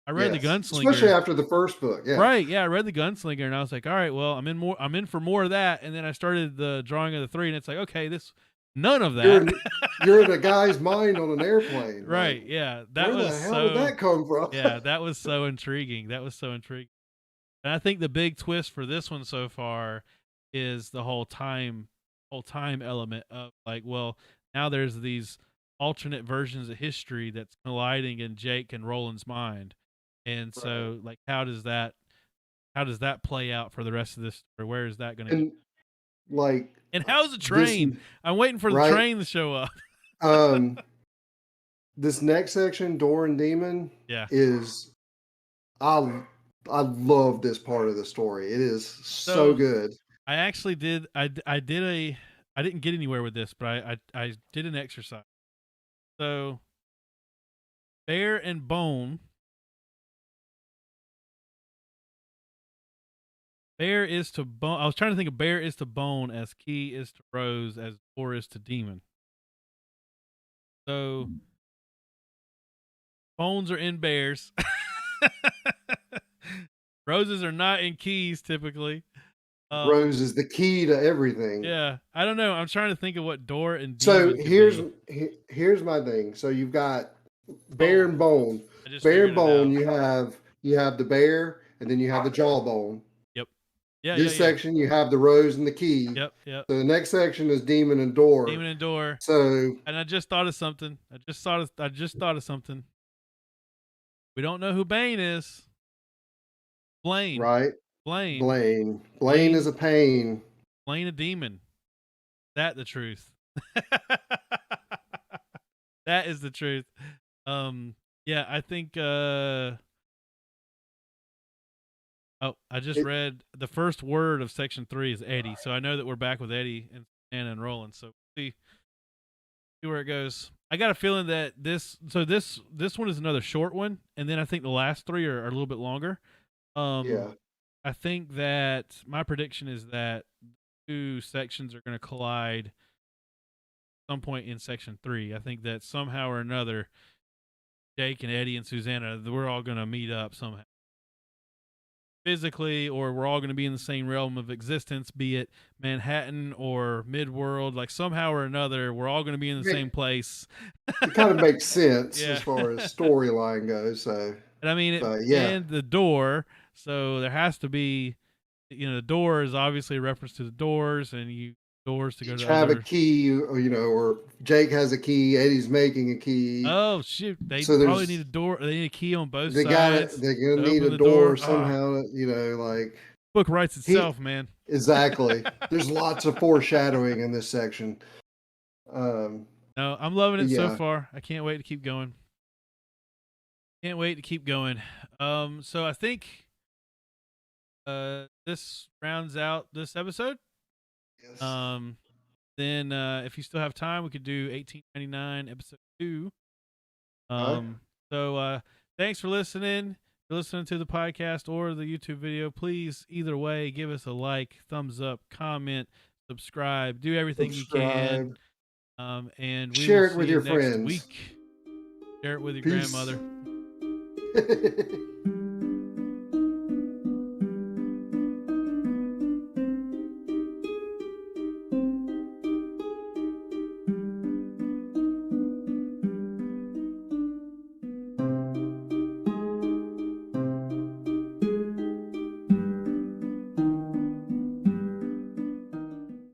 I read the Gunslinger, especially after the first book. Yeah, right. Yeah, I read the Gunslinger, and I was like, all right, well, I'm in for more of that. And then I started the Drawing of the Three, and it's like, okay, none of that. You're in a guy's mind on an airplane, right? Yeah, where the hell did that come from? Yeah, that was so intriguing. And I think the big twist for this one so far is the whole time element of well, now there's these alternate versions of history that's colliding in Jake and Roland's mind. And so, how does that play out for the rest of this story? Where is that going to go? And how's the train? I'm waiting for the train to show up. This next section, Door and Demon, is I love this part of the story. It is so good. I actually did. I didn't get anywhere with this, but I did an exercise. So, Bear and Bone. Bear is to Bone. I was trying to think of Bear is to Bone as Key is to Rose as Door is to Demon. So, bones are in bears. Roses are not in keys typically. Rose is the key to everything. Yeah, I don't know. I'm trying to think of what Door and Demon. So here's my thing. So you've got Bear and Bone. I just Bear and figured it bone, out. you have the bear, and then you have the jawbone. Yep. Yeah, yeah, This yeah. section you have the rose and the key. Yep, yep. So the next section is demon and door. Demon and door. So And I just thought of something. I just thought of something. We don't know who Bane is. Blaine. right, Blaine. Blaine is a pain. Blaine a demon. That the truth. That is the truth. Yeah, I think I just read the first word of section 3 is Eddie. So I know that we're back with Eddie and Anna and Roland. So see where it goes. I got a feeling that this one is another short one, and then I think the last 3 are a little bit longer. Yeah. I think that my prediction is that 2 sections are going to collide at some point in section 3. I think that somehow or another, Jake and Eddie and Susanna, we're all going to meet up somehow, physically, or we're all going to be in the same realm of existence, be it Manhattan or Midworld. Like somehow or another, we're all going to be in the same place. It kind of makes sense Yeah. as far as storyline goes. So, and I mean, yeah. and the door. So there has to be, the door is obviously a reference to the doors, and doors to go Each to have other. a key, or Jake has a key. Eddie's making a key. Oh shoot! They probably need a door. They need a key on both sides. They're gonna need a door somehow. Like book writes itself, man. Exactly. There's lots of foreshadowing in this section. No, I'm loving it so yeah. far. I can't wait to keep going. So I think this rounds out this episode. Yes. Then if you still have time, we could do 1899 episode 2. So thanks for listening. If you're listening to the podcast or the YouTube video, please either way give us a like, thumbs up, comment, subscribe, do everything you can. And we share will it see with you your next friends. week. Share it with your Peace. grandmother.